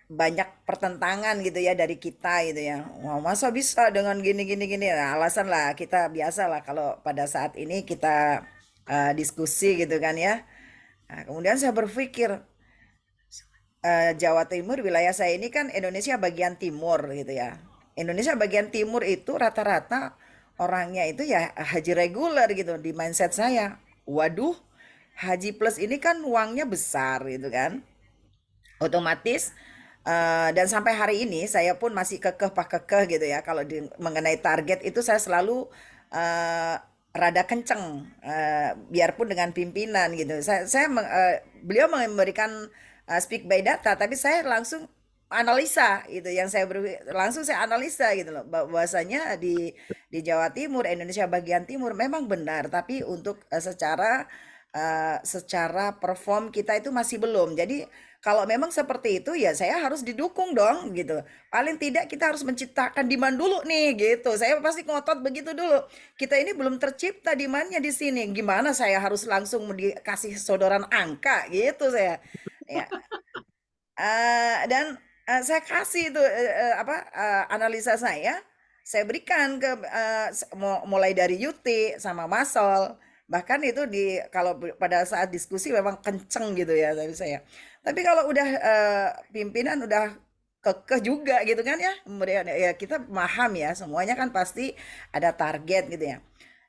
banyak pertentangan gitu ya dari kita gitu ya. Wah, masa bisa dengan gini gini gini. Nah, alasan lah kita biasa lah kalau pada saat ini kita diskusi gitu kan ya. Nah, kemudian saya berpikir Jawa Timur wilayah saya ini kan Indonesia bagian timur gitu ya. Indonesia bagian timur itu rata-rata orangnya itu ya haji reguler gitu di mindset saya. Waduh, haji plus ini kan uangnya besar gitu kan. Otomatis dan sampai hari ini saya pun masih kekeh gitu ya kalau mengenai target itu saya selalu rada kenceng biarpun dengan pimpinan gitu. Beliau memberikan speak by data tapi saya langsung analisa gitu yang langsung saya analisa gitu loh bahwasanya di Jawa Timur Indonesia bagian timur memang benar tapi untuk secara perform kita itu masih belum. Jadi kalau memang seperti itu ya saya harus didukung dong gitu. Paling tidak kita harus menciptakan demand dulu nih gitu. Saya pasti ngotot begitu dulu. Kita ini belum tercipta demandnya di sini. Gimana saya harus langsung dikasih sodoran angka gitu saya. Ya. Dan saya kasih itu analisa saya berikan ke mulai dari Yuti sama Masol. Bahkan itu kalau pada saat diskusi memang kenceng gitu ya tapi kalau udah pimpinan udah kekeh juga gitu kan ya kita paham ya semuanya kan pasti ada target gitu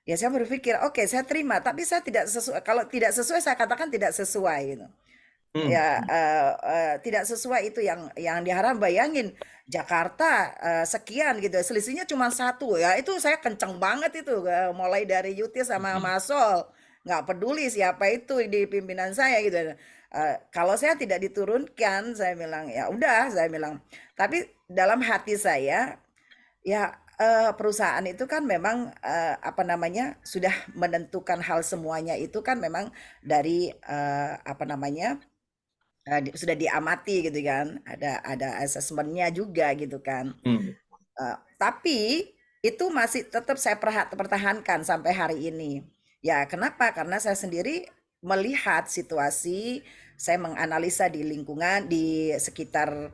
ya saya berpikir oke, saya terima tapi saya tidak sesuai, kalau tidak sesuai saya katakan tidak sesuai gitu. ya tidak sesuai itu yang diharapkan. Bayangin Jakarta sekian gitu, selisihnya cuma 1 ya, itu saya kenceng banget itu, mulai dari Yuti sama Masol, nggak peduli siapa itu di pimpinan saya gitu. Kalau saya tidak diturunkan, saya bilang ya udah, saya bilang. Tapi dalam hati saya ya perusahaan itu kan memang apa namanya sudah menentukan hal semuanya itu kan memang dari apa namanya sudah diamati gitu kan, ada asesmennya juga gitu kan. Tapi itu masih tetap saya pertahankan sampai hari ini. Ya kenapa? Karena saya sendiri melihat situasi, saya menganalisa di lingkungan di sekitar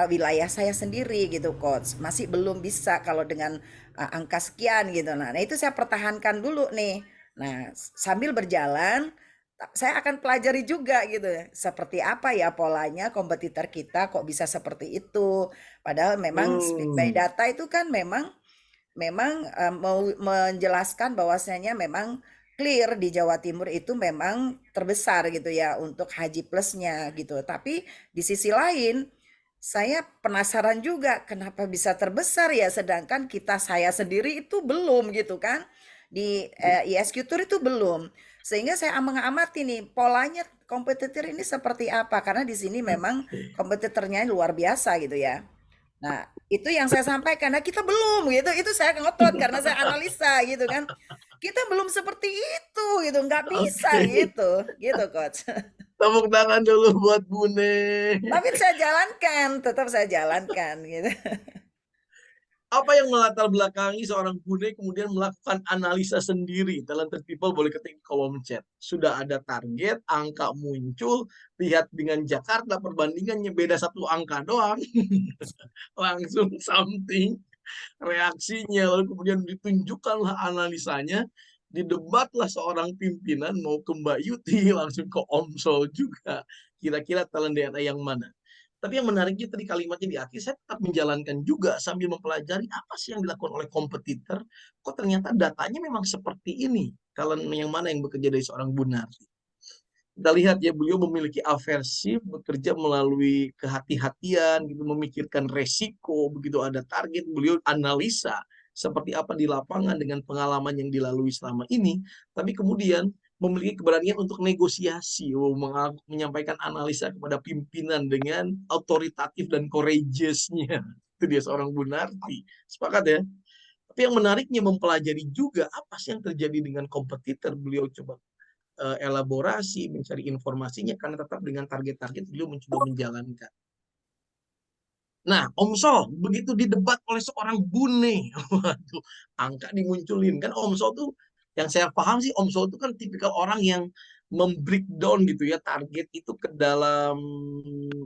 wilayah saya sendiri gitu coach. Masih belum bisa kalau dengan angka sekian gitu. Nah, itu saya pertahankan dulu nih. Nah, sambil berjalan saya akan pelajari juga gitu ya, seperti apa ya polanya kompetitor kita kok bisa seperti itu. Padahal memang speak by data itu kan memang mau menjelaskan bahwasanya memang clear di Jawa Timur itu memang terbesar gitu ya untuk haji plusnya gitu. Tapi di sisi lain saya penasaran juga kenapa bisa terbesar ya sedangkan saya sendiri itu belum gitu kan. Di ISQ Tour itu belum. Sehingga saya mengamati nih polanya kompetitor ini seperti apa karena di sini memang kompetitornya luar biasa gitu ya. Nah, itu yang saya sampaikan. Nah, kita belum gitu. Itu saya ngotot karena saya analisa gitu kan. Kita belum seperti itu gitu, nggak bisa gitu. Gitu, coach. Tepuk tangan dulu buat Bune. Tapi saya jalankan, tetap saya jalankan gitu. Apa yang melatar belakangi seorang Bune kemudian melakukan analisa sendiri? Talented people boleh ketik di kolom chat. Sudah ada target, angka muncul, lihat dengan Jakarta perbandingannya beda 1 angka doang. Langsung something, reaksinya, lalu kemudian ditunjukkanlah analisanya, didebatlah seorang pimpinan, mau ke Mbak Yuti, langsung ke Om Sol juga. Kira-kira talent DNA yang mana? Tapi yang menariknya tadi kalimatnya di akhir, saya tetap menjalankan juga sambil mempelajari apa sih yang dilakukan oleh kompetitor. Kok ternyata datanya memang seperti ini. Talent yang mana yang bekerja dari seorang Bunarti. Kita lihat ya, beliau memiliki aversi, bekerja melalui kehati-hatian, gitu, memikirkan resiko, begitu ada target, beliau analisa seperti apa di lapangan dengan pengalaman yang dilalui selama ini, tapi kemudian memiliki keberanian untuk negosiasi, menyampaikan analisa kepada pimpinan dengan autoritatif dan courageous-nya. Itu dia seorang Bunarti. Sepakat ya? Tapi yang menariknya mempelajari juga apa sih yang terjadi dengan kompetitor. Beliau coba elaborasi, mencari informasinya, karena tetap dengan target-target beliau mencoba menjalankan. Nah, Om Sol begitu didebat oleh seorang Bune, waduh, angka dimunculin kan. Om Sol tuh yang saya paham sih, Om Sol itu kan tipikal orang yang membreakdown gitu ya target itu ke dalam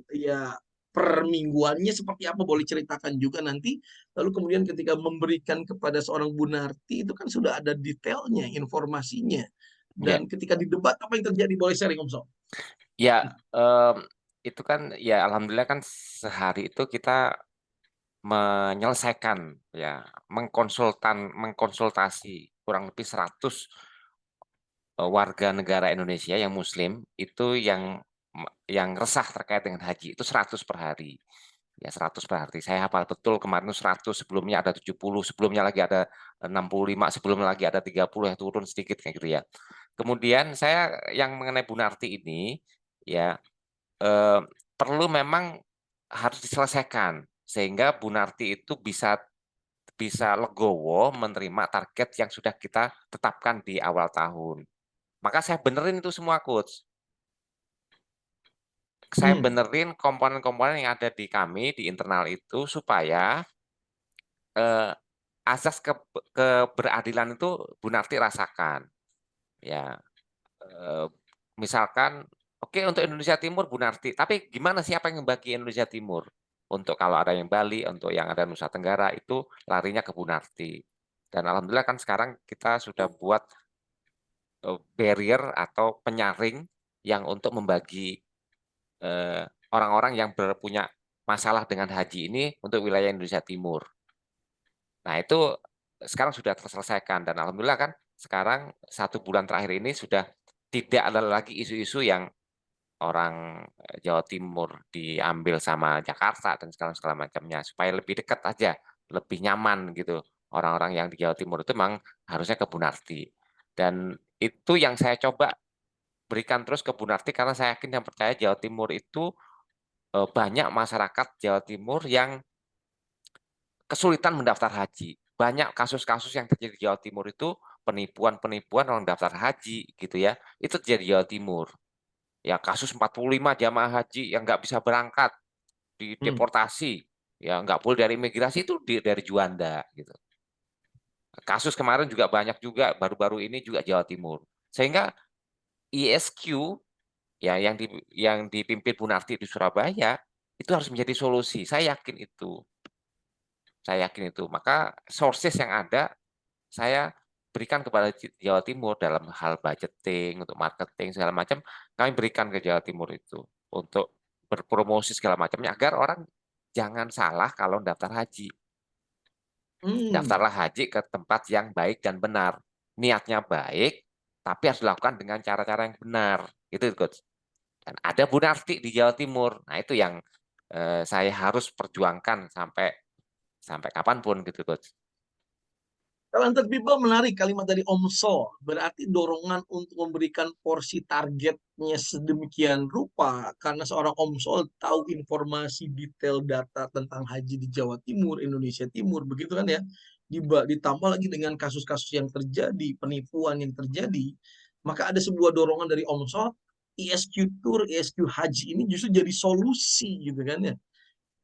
ya per mingguannya seperti apa, boleh ceritakan juga nanti. Lalu kemudian ketika memberikan kepada seorang Bunarti itu kan sudah ada detailnya, informasinya. Dan ketika didebat apa yang terjadi, boleh sharing Om Sol? Ya, itu kan ya alhamdulillah kan sehari itu kita menyelesaikan ya mengkonsultasi kurang lebih 100 warga negara Indonesia yang Muslim itu yang resah terkait dengan haji itu 100 per hari. Ya 100 per hari. Saya hafal betul kemarin itu 100, sebelumnya ada 70, sebelumnya lagi ada 65, sebelumnya lagi ada 30 yang turun sedikit kayak gitu ya. Kemudian saya yang mengenai Bunarti ini ya perlu memang harus diselesaikan sehingga Bunarti itu bisa legowo menerima target yang sudah kita tetapkan di awal tahun. Maka saya benerin itu semua, Coach. Saya benerin komponen-komponen yang ada di kami, di internal itu, supaya asas keberadilan itu Bunarti rasakan. Ya, misalkan, oke untuk Indonesia Timur Bunarti, tapi gimana siapa yang membagi Indonesia Timur? Untuk kalau ada yang Bali, untuk yang ada Nusa Tenggara, itu larinya ke Bunarti. Dan alhamdulillah kan sekarang kita sudah buat barrier atau penyaring yang untuk membagi orang-orang yang punya masalah dengan haji ini untuk wilayah Indonesia Timur. Nah itu sekarang sudah terselesaikan dan alhamdulillah kan sekarang 1 bulan terakhir ini sudah tidak ada lagi isu-isu yang orang Jawa Timur diambil sama Jakarta dan segala macamnya supaya lebih dekat aja, lebih nyaman gitu. Orang-orang yang di Jawa Timur itu memang harusnya ke Bonarti. Dan itu yang saya coba berikan terus ke Bonarti karena saya yakin dan percaya Jawa Timur itu banyak masyarakat Jawa Timur yang kesulitan mendaftar haji. Banyak kasus-kasus yang terjadi di Jawa Timur itu penipuan-penipuan orang daftar haji gitu ya. Itu terjadi di Jawa Timur. Ya kasus 45 jamaah haji yang nggak bisa berangkat, dideportasi, ya nggak boleh dari imigrasi itu dari Juanda gitu. Kasus kemarin juga banyak juga baru-baru ini juga Jawa Timur. Sehingga ISQ ya yang dipimpin Bonarti di Surabaya itu harus menjadi solusi. Saya yakin itu. Maka sources yang ada saya berikan kepada Jawa Timur dalam hal budgeting, untuk marketing segala macam, kami berikan ke Jawa Timur itu untuk berpromosi segala macamnya agar orang jangan salah kalau daftar haji. Daftarlah haji ke tempat yang baik dan benar. Niatnya baik, tapi harus dilakukan dengan cara-cara yang benar. Itu, Coach. Dan ada Bonarti di Jawa Timur. Nah, itu yang saya harus perjuangkan sampai kapanpun gitu, Coach. Talented people menarik kalimat dari Om Sol. Berarti dorongan untuk memberikan porsi targetnya sedemikian rupa karena seorang Om Sol tahu informasi detail data tentang haji di Jawa Timur, Indonesia Timur, begitu kan ya. Ditambah lagi dengan kasus-kasus yang terjadi, penipuan yang terjadi, maka ada sebuah dorongan dari Om Sol, ISQ Tour, ISQ Haji ini justru jadi solusi gitu kan ya.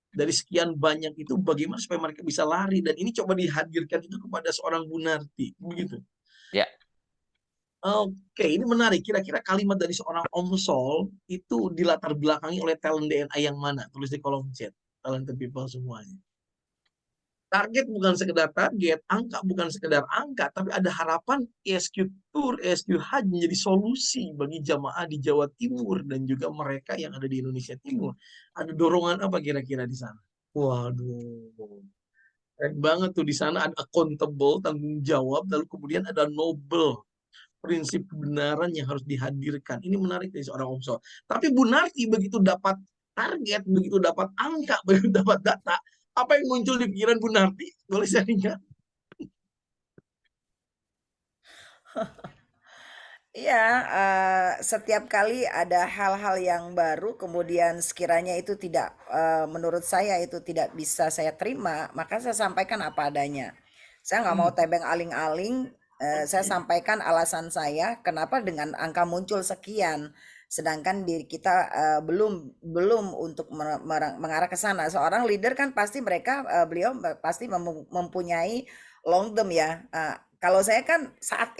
Dari sekian banyak itu bagaimana supaya mereka bisa lari, dan ini coba dihadirkan itu kepada seorang Bonarti begitu ya. Oke, ini menarik. Kira-kira kalimat dari seorang Om Sol itu dilatar belakangi oleh talent DNA yang mana? Tulis di kolom chat, talented people semuanya. Target bukan sekedar target, angka bukan sekedar angka, tapi ada harapan ISQ Tour, ISQ Haji menjadi solusi bagi jamaah di Jawa Timur dan juga mereka yang ada di Indonesia Timur. Ada dorongan apa kira-kira di sana? Waduh, keren banget tuh. Di sana ada accountable, tanggung jawab, lalu kemudian ada noble, prinsip kebenaran yang harus dihadirkan. Ini menarik dari seorang Om Sol. Tapi Bonarti begitu dapat target, begitu dapat angka, begitu dapat data, apa yang muncul di pikiran Bonarti? Boleh saya ingat? Iya, setiap kali ada hal-hal yang baru, kemudian sekiranya itu tidak, menurut saya itu tidak bisa saya terima, maka saya sampaikan apa adanya. Saya nggak mau tebeng aling-aling, saya sampaikan alasan saya kenapa dengan angka muncul sekian, sedangkan diri kita belum untuk mengarah ke sana. Seorang leader kan pasti beliau pasti mempunyai long term ya. Kalau saya kan sesaat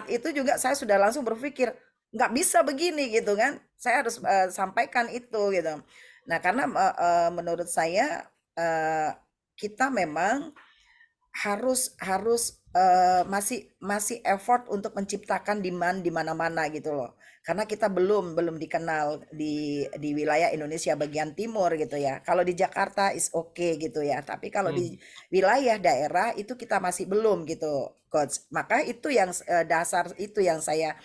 itu juga saya sudah langsung berpikir nggak bisa begini gitu kan. Saya harus sampaikan itu gitu. Nah karena menurut saya kita memang harus masih effort untuk menciptakan demand di mana-mana gitu loh. Karena kita belum dikenal di wilayah Indonesia bagian timur gitu ya. Kalau di Jakarta is okay gitu ya. Tapi kalau di wilayah daerah itu kita masih belum gitu, Coach. Maka itu yang dasar itu yang saya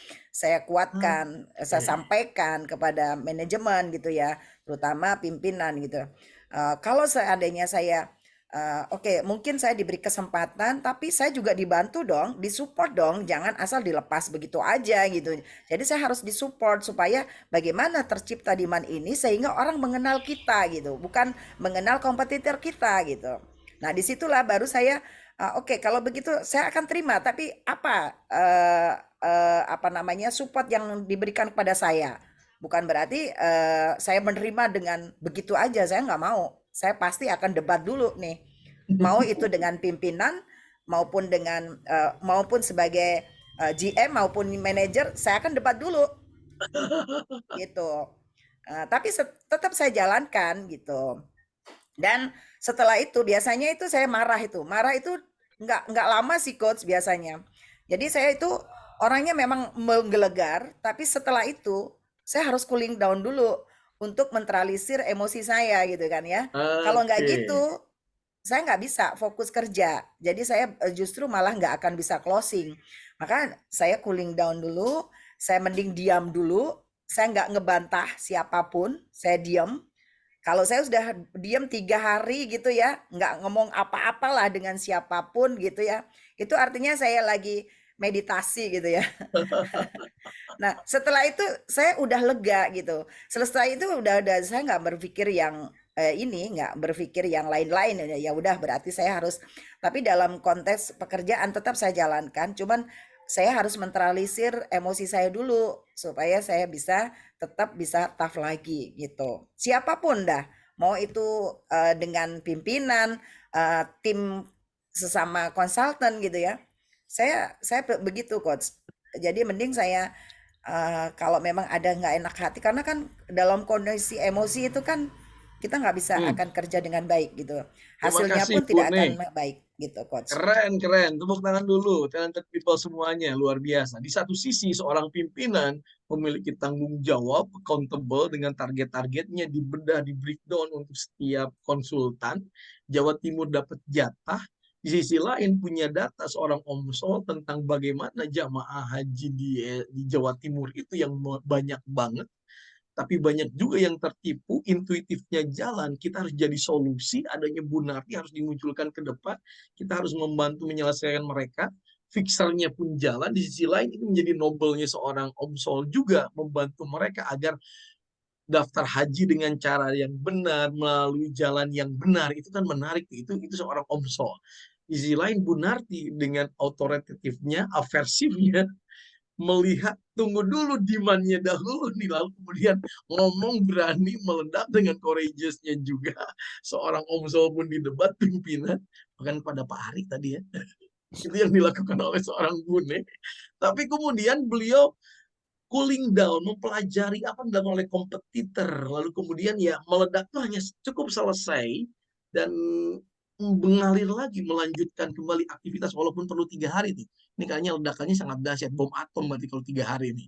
kuatkan, saya sampaikan kepada manajemen gitu ya, terutama pimpinan gitu. Kalau seandainya saya oke, mungkin saya diberi kesempatan, tapi saya juga dibantu dong, disupport dong, jangan asal dilepas begitu aja gitu. Jadi saya harus disupport supaya bagaimana tercipta demand ini sehingga orang mengenal kita gitu, bukan mengenal kompetitor kita gitu. Nah disitulah baru saya oke, kalau begitu saya akan terima, tapi apa namanya support yang diberikan kepada saya. Bukan berarti saya menerima dengan begitu aja, saya nggak mau. Saya pasti akan debat dulu nih. Mau itu dengan pimpinan maupun maupun sebagai GM maupun manajer, saya akan debat dulu. Gitu. Tapi tetap saya jalankan gitu. Dan setelah itu biasanya itu saya marah itu. Marah itu nggak lama sih, Coach, biasanya. Jadi saya itu orangnya memang menggelegar, tapi setelah itu saya harus cooling down dulu untuk mentralisir emosi saya gitu kan ya. Kalau nggak gitu, saya nggak bisa fokus kerja. Jadi saya justru malah nggak akan bisa closing. Maka saya cooling down dulu, saya mending diam dulu, saya nggak ngebantah siapapun, saya diam. Kalau saya sudah diam 3 hari gitu ya, nggak ngomong apa-apalah dengan siapapun gitu ya, itu artinya saya lagi meditasi gitu ya. Nah, setelah itu saya udah lega gitu. Selesai itu udah saya nggak berpikir yang nggak berpikir yang lain-lain ya udah berarti saya harus, tapi dalam konteks pekerjaan tetap saya jalankan, cuman saya harus mentralisir emosi saya dulu supaya saya bisa tetap bisa tough lagi gitu. Siapapun dah, mau itu dengan pimpinan, tim sesama konsultan gitu ya. Saya begitu coach. Jadi mending saya kalau memang ada nggak enak hati, karena kan dalam kondisi emosi itu kan kita nggak bisa Hmm. akan kerja dengan baik gitu. Terima Hasilnya kasih pun Bu tidak akan Nih. baik gitu coach. Keren, keren. Tepuk tangan dulu. Talented people semuanya, luar biasa. Di satu sisi, seorang pimpinan memiliki tanggung jawab, accountable dengan target-targetnya dibedah, di breakdown untuk setiap konsultan. Jawa Timur dapat jatah. Di sisi lain punya data seorang Omsol tentang bagaimana jamaah haji di Jawa Timur itu yang banyak banget. Tapi banyak juga yang tertipu, intuitifnya jalan. Kita harus jadi solusi, adanya Bu Narti harus dimunculkan ke depan. Kita harus membantu menyelesaikan mereka. Fixernya pun jalan. Di sisi lain itu menjadi nobelnya seorang Omsol juga membantu mereka agar daftar haji dengan cara yang benar, melalui jalan yang benar. Itu kan menarik. Itu seorang Omsol. Di sisi lain Bu Narti dengan autoritatifnya, aversifnya, melihat tunggu dulu demandnya dahulu nih, lalu kemudian ngomong berani meledak dengan courageousnya juga. Seorang Omsol pun di debat pimpinan, bahkan pada Pak Ari tadi ya, itu yang dilakukan oleh seorang Bune. Tapi kemudian beliau cooling down, mempelajari apa yang dilakukan oleh kompetitor, lalu kemudian ya meledak tuh hanya cukup selesai dan mengalir lagi, melanjutkan kembali aktivitas walaupun perlu 3 hari nih. Ini kayaknya ledakannya sangat dahsyat, bom atom berarti kalau 3 hari nih.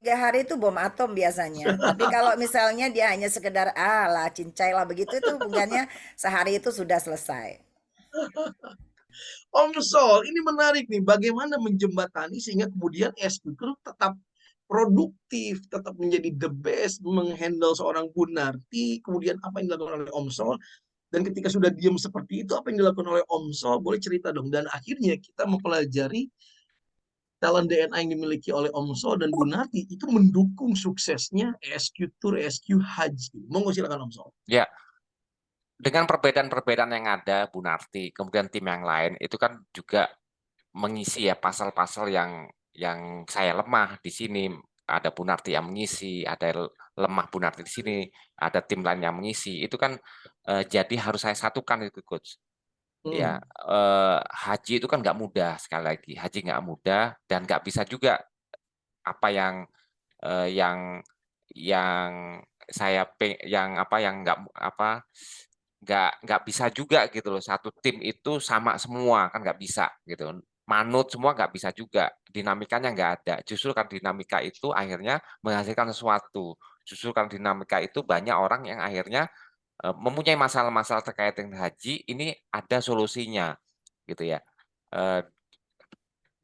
3 hari itu bom atom biasanya. Tapi kalau misalnya dia hanya sekedar lah cincai lah begitu, itu bukannya sehari itu sudah selesai. Om Sol, ini menarik nih, bagaimana menjembatani sehingga kemudian eksekutif tetap produktif, tetap menjadi the best, menghandle seorang Bu Narti, kemudian apa yang dilakukan oleh Om Sol, dan ketika sudah diam seperti itu, apa yang dilakukan oleh Om Sol, boleh cerita dong. Dan akhirnya kita mempelajari talent DNA yang dimiliki oleh Om Sol dan Bu Narti itu mendukung suksesnya ESQ Tour, ESQ Haji. Monggo silakan Om Sol. Ya, dengan perbedaan-perbedaan yang ada, Bu Narti, kemudian tim yang lain, itu kan juga mengisi ya pasal-pasal yang saya lemah di sini. Ada Bu Narti yang mengisi, ada lemah Bu Narti di sini, ada tim lain yang mengisi. Itu kan jadi harus saya satukan itu, Coach. Ya, haji itu kan nggak mudah, sekali lagi. Haji nggak mudah dan nggak bisa juga apa yang saya yang nggak bisa juga gitu loh, satu tim itu sama semua kan nggak bisa gitu, manut semua nggak bisa juga, dinamikanya nggak ada. Justru kan dinamika itu akhirnya menghasilkan sesuatu, justru kan dinamika itu banyak orang yang akhirnya mempunyai masalah-masalah terkait dengan haji, ini ada solusinya gitu ya.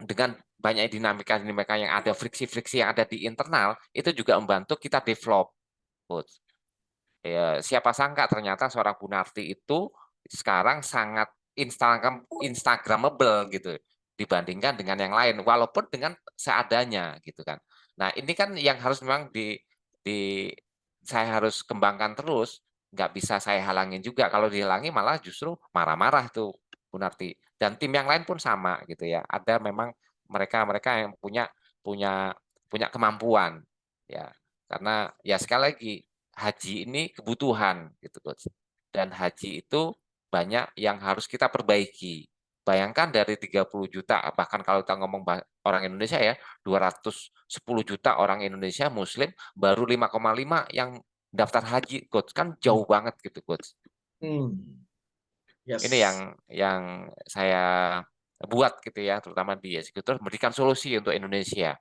Dengan banyak dinamika-dinamika yang ada, friksi-friksi yang ada di internal, itu juga membantu kita develop. Ya, siapa sangka ternyata seorang Bu Narti itu sekarang sangat Instagramable gitu dibandingkan dengan yang lain, walaupun dengan seadanya gitu kan. Nah ini kan yang harus memang saya harus kembangkan terus, nggak bisa saya halangin juga. Kalau dihalangi malah justru marah-marah tuh Bu Narti. Dan tim yang lain pun sama gitu ya. Ada memang mereka yang punya kemampuan ya. Karena ya sekali lagi haji ini kebutuhan gitu Coach. Dan haji itu banyak yang harus kita perbaiki. Bayangkan dari 30 juta, bahkan kalau kita ngomong orang Indonesia ya, 210 juta orang Indonesia Muslim, baru 5,5 yang daftar haji, Coach. Kan jauh banget gitu, Coach. Yes. Ini yang saya buat gitu ya, terutama di eksekutor, memberikan solusi untuk Indonesia.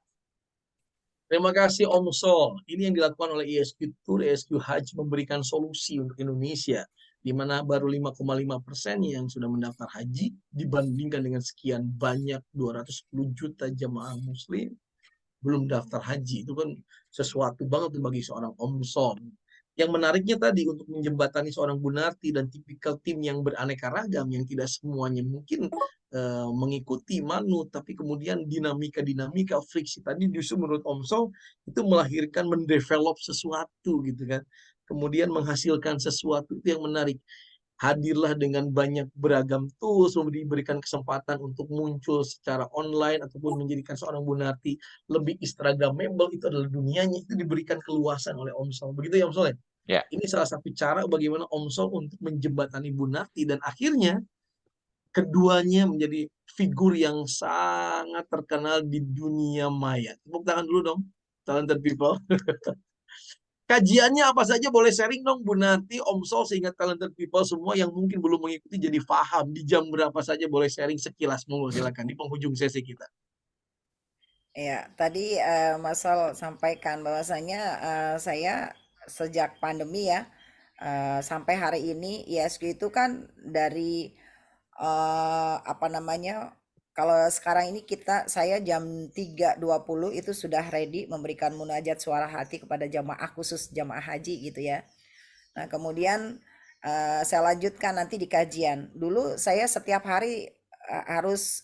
Terima kasih Om Sol. Ini yang dilakukan oleh ESQ Tour, ESQ Haji memberikan solusi untuk Indonesia, di mana baru 5,5% yang sudah mendaftar haji dibandingkan dengan sekian banyak 210 juta jamaah muslim. belum daftar haji. Itu kan sesuatu banget tuh bagi seorang Omsol. Yang menariknya tadi untuk menjembatani seorang Bunarti dan tipikal tim yang beraneka ragam, yang tidak semuanya mungkin mengikuti manut, tapi kemudian dinamika-dinamika friksi tadi justru menurut Omsol itu melahirkan, mendevelop sesuatu gitu kan. Kemudian menghasilkan sesuatu itu yang menarik. Hadirlah dengan banyak beragam tools, diberikan kesempatan untuk muncul secara online ataupun menjadikan seorang Bunarti lebih instagramable, itu adalah dunianya, itu diberikan keluasan oleh Omsol. Begitu ya Omsol ya? Ya, Ini salah satu cara bagaimana Omsol untuk menjembatani Bunarti dan akhirnya keduanya menjadi figur yang sangat terkenal di dunia maya. Tepuk tangan dulu dong, talented people. Kajiannya apa saja boleh sharing dong Bu Nati, Omsol, sehingga talented people semua yang mungkin belum mengikuti jadi paham. Di jam berapa saja boleh sharing sekilas, monggo silakan di penghujung sesi kita. Ya, tadi Mas Sol sampaikan bahwasanya saya sejak pandemi ya sampai hari ini ISQ itu kan dari apa namanya, kalau sekarang ini saya jam 3.20 itu sudah ready memberikan munajat suara hati kepada jamaah khusus jamaah haji gitu ya. Nah, kemudian saya lanjutkan nanti di kajian. Dulu saya setiap hari harus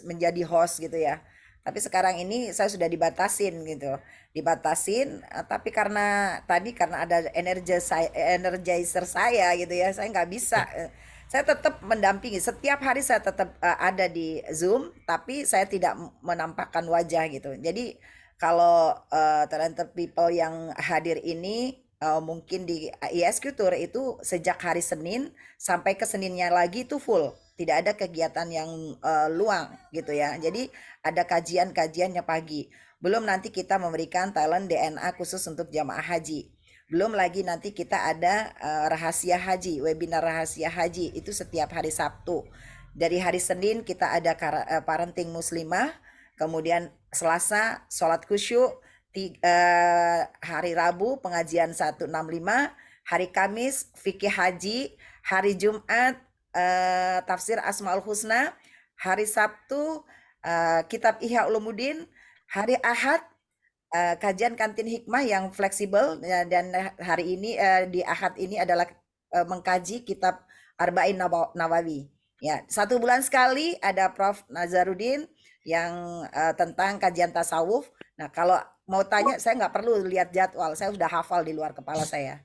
menjadi host gitu ya. Tapi sekarang ini saya sudah dibatasin gitu. Dibatasin, tapi karena ada energizer saya gitu ya, saya nggak bisa. Saya tetap mendampingi. Setiap hari saya tetap ada di Zoom, tapi saya tidak menampakkan wajah gitu. Jadi kalau talented people yang hadir ini mungkin di ISQ Tour itu sejak hari Senin sampai ke Seninnya lagi itu full. Tidak ada kegiatan yang luang gitu ya. Jadi ada kajian-kajiannya pagi. Belum nanti kita memberikan talent DNA khusus untuk jamaah haji. Belum lagi nanti kita ada rahasia haji, webinar rahasia haji itu setiap hari Sabtu. Dari hari Senin kita ada parenting muslimah, kemudian Selasa sholat khusyuk, hari Rabu pengajian 165, hari Kamis fikih haji, hari Jumat tafsir Asmaul Husna, hari Sabtu kitab Ihya Ulumuddin, hari Ahad kajian kantin hikmah yang fleksibel dan hari ini di Ahad ini adalah mengkaji kitab Arba'in Nawawi. Ya, 1 bulan sekali ada Prof Nazarudin yang tentang kajian tasawuf. Nah, kalau mau tanya saya nggak perlu lihat jadwal, saya sudah hafal di luar kepala saya.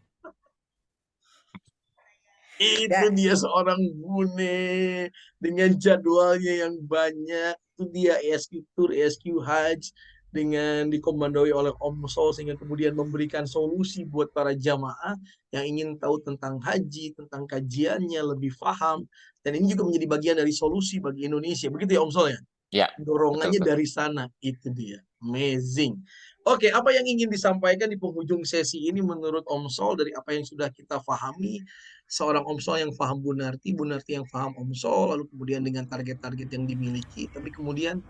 Itu dia seorang Bune dengan jadwalnya yang banyak. Itu dia ESQ Tour, ESQ Hajj dengan dikomandoi oleh Omsol sehingga kemudian memberikan solusi buat para jamaah yang ingin tahu tentang haji, tentang kajiannya, lebih paham. Dan ini juga menjadi bagian dari solusi bagi Indonesia. Begitu ya Omsol ya? ya. Dorongannya Betul. dari sana. Itu dia. Amazing. Oke, apa yang ingin disampaikan di penghujung sesi ini menurut Omsol dari apa yang sudah kita pahami? Seorang Omsol yang paham Bunarti yang paham Omsol, lalu kemudian dengan target-target yang dimiliki, tapi kemudian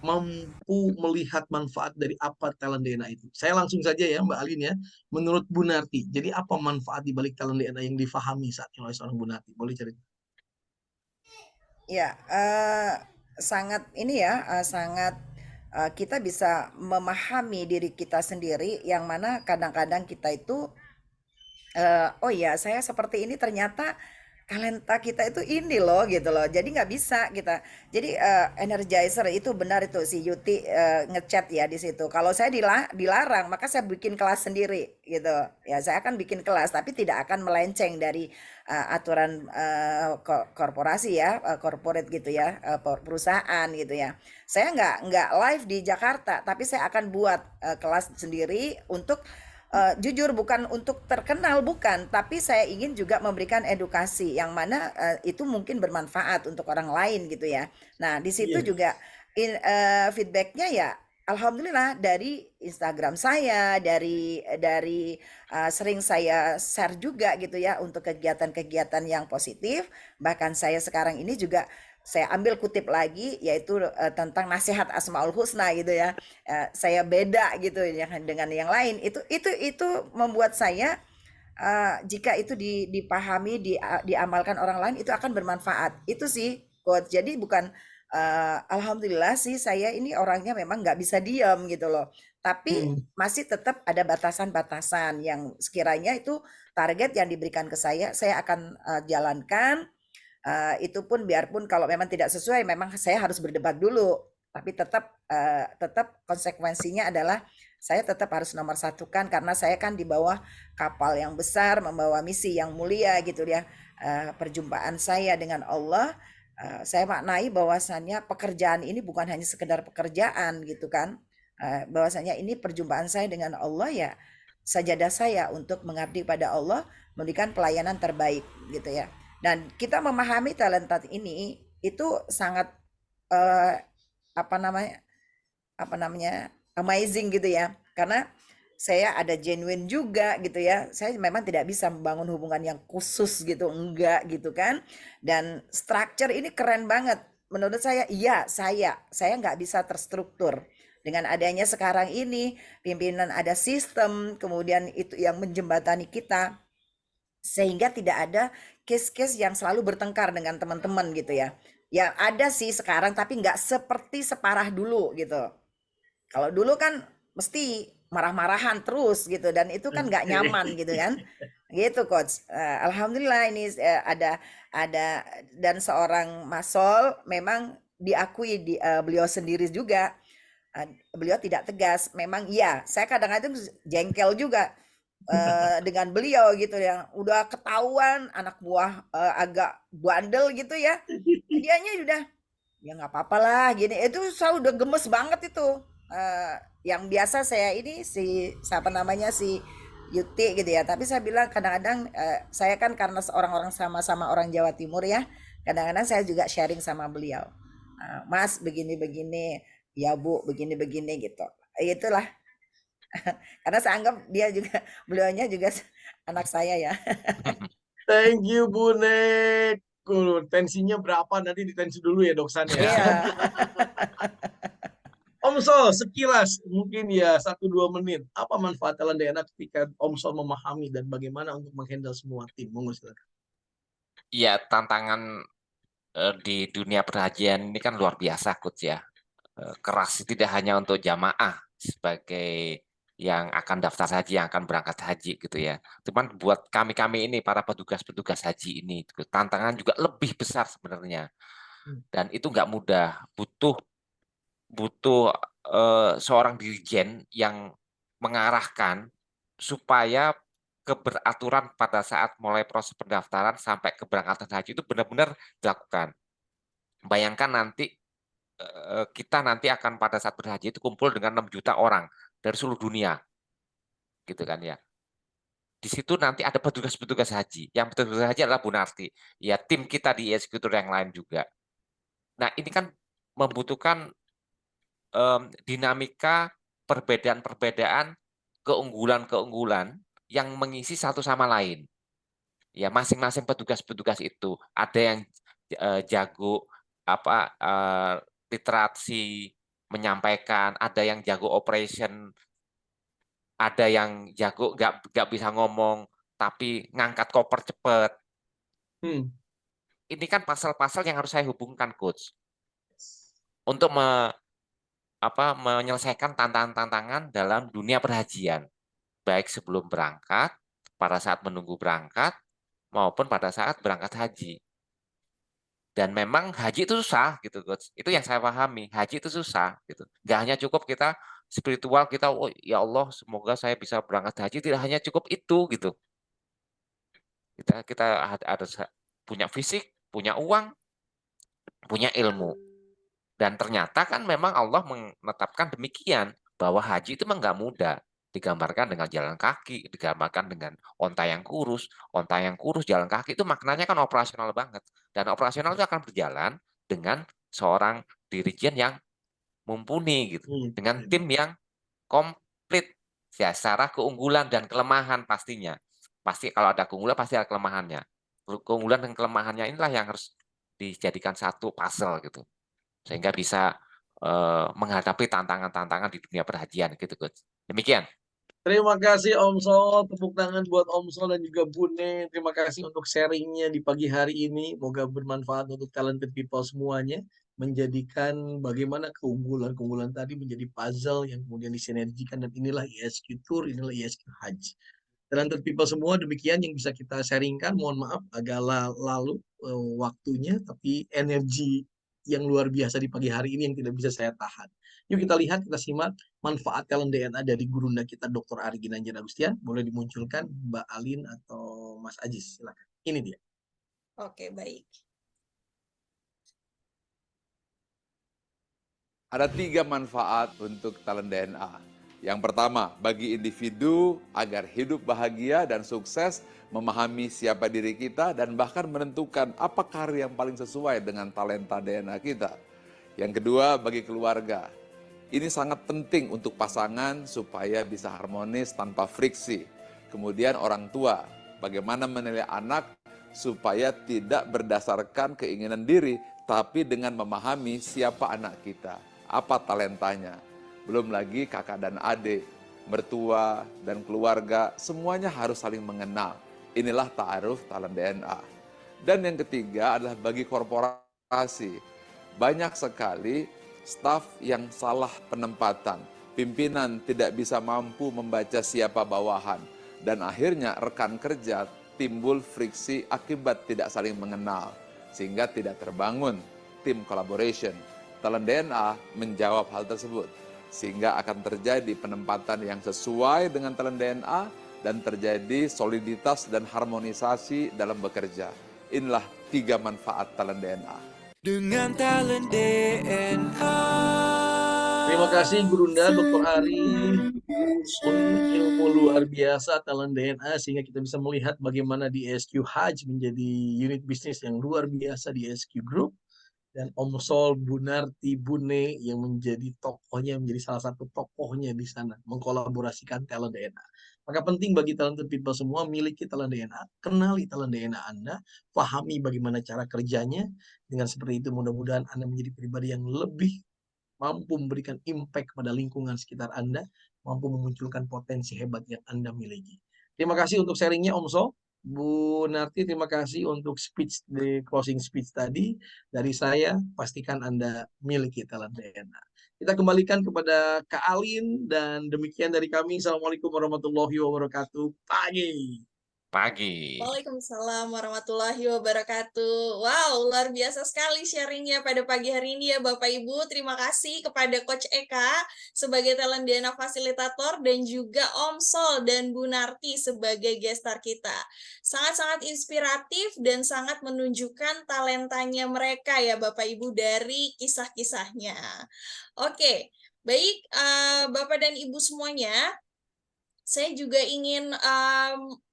mampu melihat manfaat dari apa talent DNA itu. Saya langsung saja ya Mbak Alin ya, menurut Bunarti, jadi apa manfaat di balik talent DNA yang difahami saat ini oleh seorang Bunarti? Boleh cerita? Ya, sangat ini ya, sangat kita bisa memahami diri kita sendiri yang mana kadang-kadang kita itu oh ya saya seperti ini ternyata talenta kita itu ini loh gitu loh, jadi nggak bisa kita jadi energizer itu benar itu si Yuti ngechat ya di situ. Kalau saya dilarang maka saya bikin kelas sendiri gitu ya, saya akan bikin kelas tapi tidak akan melenceng dari aturan korporasi ya, corporate gitu ya, perusahaan gitu ya. Saya nggak live di Jakarta tapi saya akan buat kelas sendiri untuk jujur bukan untuk terkenal, bukan, tapi saya ingin juga memberikan edukasi yang mana itu mungkin bermanfaat untuk orang lain gitu ya. Nah di situ juga feedbacknya ya alhamdulillah dari Instagram saya, dari sering saya share juga gitu ya untuk kegiatan-kegiatan yang positif. Bahkan saya sekarang ini juga saya ambil kutip lagi yaitu tentang nasihat Asmaul Husna gitu ya. Saya beda gitu ya dengan yang lain. Itu membuat saya jika itu dipahami, diamalkan orang lain itu akan bermanfaat. Itu sih coach. Jadi bukan Alhamdulillah sih saya ini orangnya memang nggak bisa diam gitu loh. Tapi masih tetap ada batasan-batasan yang sekiranya itu target yang diberikan ke saya akan jalankan. Itu pun biarpun kalau memang tidak sesuai, memang saya harus berdebat dulu. Tapi tetap konsekuensinya adalah saya tetap harus nomor satukan karena saya kan di bawah kapal yang besar membawa misi yang mulia gitu ya. Perjumpaan saya dengan Allah, saya maknai bahwasannya pekerjaan ini bukan hanya sekedar pekerjaan gitu kan. Bahwasanya ini perjumpaan saya dengan Allah ya, sajadah saya untuk mengabdi pada Allah, memberikan pelayanan terbaik gitu ya. Dan kita memahami talenta ini itu sangat apa namanya amazing gitu ya. Karena saya ada genuine juga gitu ya. Saya memang tidak bisa membangun hubungan yang khusus gitu, enggak gitu kan. Dan structure ini keren banget. Menurut saya, iya saya nggak bisa terstruktur. Dengan adanya sekarang ini, pimpinan ada sistem, kemudian itu yang menjembatani kita. Sehingga tidak ada case-case yang selalu bertengkar dengan teman-teman gitu ya. Ya ada sih sekarang, tapi nggak seperti separah dulu gitu. Kalau dulu kan mesti marah-marahan terus gitu dan itu kan nggak nyaman gitu kan. Gitu coach. Alhamdulillah ini ada dan seorang Masol memang diakui beliau sendiri juga. Beliau tidak tegas. Memang iya, saya kadang-kadang jengkel juga dengan beliau gitu ya. Udah ketahuan anak buah agak bandel gitu ya. Dianya udah ya nggak apa-apa lah gini. Itu selalu udah gemes banget itu. Yang biasa saya ini siapa namanya si Yuti gitu ya. Tapi saya bilang kadang-kadang saya kan karena orang-orang sama-sama orang Jawa Timur ya. Kadang-kadang saya juga sharing sama beliau. Mas begini-begini, ya Bu begini-begini gitu. Itulah. Karena saya anggap beliaunya juga anak saya ya. Thank you Bu Nek. Tensinya berapa nanti ditensi dulu ya Doksan ya. Iya. Om Sol, sekilas mungkin ya 1-2 menit. Apa manfaat talent DNA ketika Om Sol memahami dan bagaimana untuk menghandle semua tim? Monggo silakan. Ya, tantangan di dunia perhajian ini kan luar biasa, Coach ya. Keras tidak hanya untuk jamaah sebagai yang akan daftar haji, yang akan berangkat haji gitu ya. Cuman buat kami-kami ini, para petugas-petugas haji ini, tantangan juga lebih besar sebenarnya. Dan itu nggak mudah, butuh seorang dirijen yang mengarahkan supaya keberaturan pada saat mulai proses pendaftaran sampai keberangkatan haji itu benar-benar dilakukan. Bayangkan nanti kita nanti akan pada saat berhaji itu kumpul dengan 6 juta orang dari seluruh dunia, gitu kan ya. Di situ nanti ada petugas-petugas haji. Yang petugas haji adalah Bu Narti. Ya tim kita di eksekutor yang lain juga. Nah ini kan membutuhkan dinamika perbedaan-perbedaan, keunggulan-keunggulan yang mengisi satu sama lain. Ya masing-masing petugas-petugas itu ada yang jago literasi menyampaikan, ada yang jago operation, ada yang jago nggak bisa ngomong tapi ngangkat koper cepet. Ini kan pasal-pasal yang harus saya hubungkan, Coach, untuk menyelesaikan tantangan-tantangan dalam dunia perhajian, baik sebelum berangkat, pada saat menunggu berangkat, maupun pada saat berangkat haji. Dan memang haji itu susah gitu, Coach. Itu yang saya pahami, haji itu susah gitu. Nggak hanya cukup kita spiritual, kita oh ya Allah semoga saya bisa berangkat haji, tidak hanya cukup itu gitu. Kita harus punya fisik, punya uang, punya ilmu. Dan ternyata kan memang Allah menetapkan demikian, bahwa haji itu memang nggak mudah. Digambarkan dengan jalan kaki, digambarkan dengan onta yang kurus, jalan kaki itu maknanya kan operasional banget. Dan operasional itu akan berjalan dengan seorang dirijen yang mumpuni gitu, dengan tim yang komplit ya, secara keunggulan dan kelemahan pastinya. Pasti kalau ada keunggulan pasti ada kelemahannya. Keunggulan dan kelemahannya inilah yang harus dijadikan satu puzzle gitu. Sehingga bisa menghadapi tantangan-tantangan di dunia perhajian gitu, Coach. Demikian. Terima kasih Om Sol, tepuk tangan buat Om Sol dan juga Bune. Terima kasih untuk sharingnya di pagi hari ini. Semoga bermanfaat untuk talented people semuanya. menjadikan bagaimana keunggulan-keunggulan tadi menjadi puzzle yang kemudian disinergikan, dan inilah ESQ Tour, inilah ESQ Hajj. Talented people semua, demikian yang bisa kita sharingkan. Mohon maaf agak lalu waktunya, tapi energi yang luar biasa di pagi hari ini yang tidak bisa saya tahan. Yuk kita lihat, kita simak manfaat talent DNA dari gurunda kita Dr. Ari Ginanjar Agustian. Boleh dimunculkan Mbak Alin atau Mas Ajis, silakan. Ini dia. Oke, baik. Ada 3 manfaat untuk talent DNA. Yang pertama, bagi individu agar hidup bahagia dan sukses, memahami siapa diri kita, dan bahkan menentukan apa karir yang paling sesuai dengan talenta DNA kita. Yang kedua, bagi keluarga. Ini sangat penting untuk pasangan supaya bisa harmonis tanpa friksi. Kemudian orang tua, bagaimana menilai anak supaya tidak berdasarkan keinginan diri, tapi dengan memahami siapa anak kita, apa talentanya. Belum lagi kakak dan adik, mertua dan keluarga, semuanya harus saling mengenal. Inilah ta'aruf talent DNA. Dan yang ketiga adalah bagi korporasi. Banyak sekali staf yang salah penempatan. Pimpinan tidak bisa mampu membaca siapa bawahan. Dan akhirnya rekan kerja timbul friksi akibat tidak saling mengenal. Sehingga tidak terbangun tim collaboration. Talent DNA menjawab hal tersebut, sehingga akan terjadi penempatan yang sesuai dengan talent DNA dan terjadi soliditas dan harmonisasi dalam bekerja. Inilah 3 manfaat talent DNA. Dengan talent DNA. Terima kasih Gurunda Dr. Ari, ilmu luar biasa talent DNA, sehingga kita bisa melihat bagaimana di ESQ Hajj menjadi unit bisnis yang luar biasa di ESQ Group. Dan Om Sol, Bunarti, Bune yang menjadi tokohnya, menjadi salah satu tokohnya di sana, mengkolaborasikan talent DNA. Maka penting bagi talented people semua, miliki talent DNA, kenali talent DNA Anda, pahami bagaimana cara kerjanya. Dengan seperti itu mudah-mudahan Anda menjadi pribadi yang lebih mampu memberikan impact pada lingkungan sekitar Anda, mampu memunculkan potensi hebat yang Anda miliki. Terima kasih untuk sharingnya Om Sol. Bu Narti, terima kasih untuk speech, the closing speech tadi. Dari saya, pastikan Anda miliki talent DNA. Kita kembalikan kepada Kak Alin, dan demikian dari kami. Assalamualaikum warahmatullahi wabarakatuh. Pagi. Waalaikumsalam warahmatullahi wabarakatuh. Wow, luar biasa sekali sharingnya pada pagi hari ini ya Bapak Ibu. Terima kasih kepada Coach Eka sebagai talent DNA fasilitator dan juga Om Sol dan Bu Narti sebagai gestar kita. Sangat-sangat inspiratif dan sangat menunjukkan talentanya mereka ya Bapak Ibu dari kisah-kisahnya. Oke, baik Bapak dan Ibu semuanya, saya juga ingin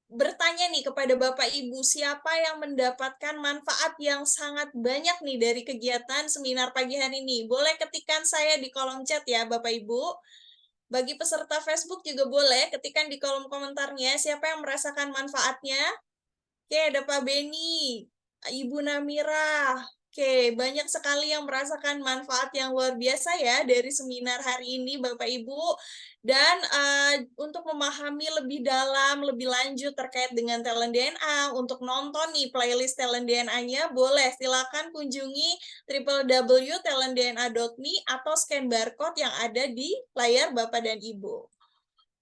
bertanya nih kepada Bapak Ibu, siapa yang mendapatkan manfaat yang sangat banyak nih dari kegiatan seminar pagi hari ini? Boleh ketikkan saya di kolom chat ya Bapak Ibu. Bagi peserta Facebook juga boleh ketikkan di kolom komentarnya siapa yang merasakan manfaatnya. Oke, ada Pak Beni, Ibu Namira. Oke, banyak sekali yang merasakan manfaat yang luar biasa ya dari seminar hari ini Bapak Ibu. Dan untuk memahami lebih dalam, lebih lanjut terkait dengan talent DNA, untuk nonton nih playlist talent DNA-nya, boleh silakan kunjungi www.talentdna.me atau scan barcode yang ada di layar Bapak dan Ibu.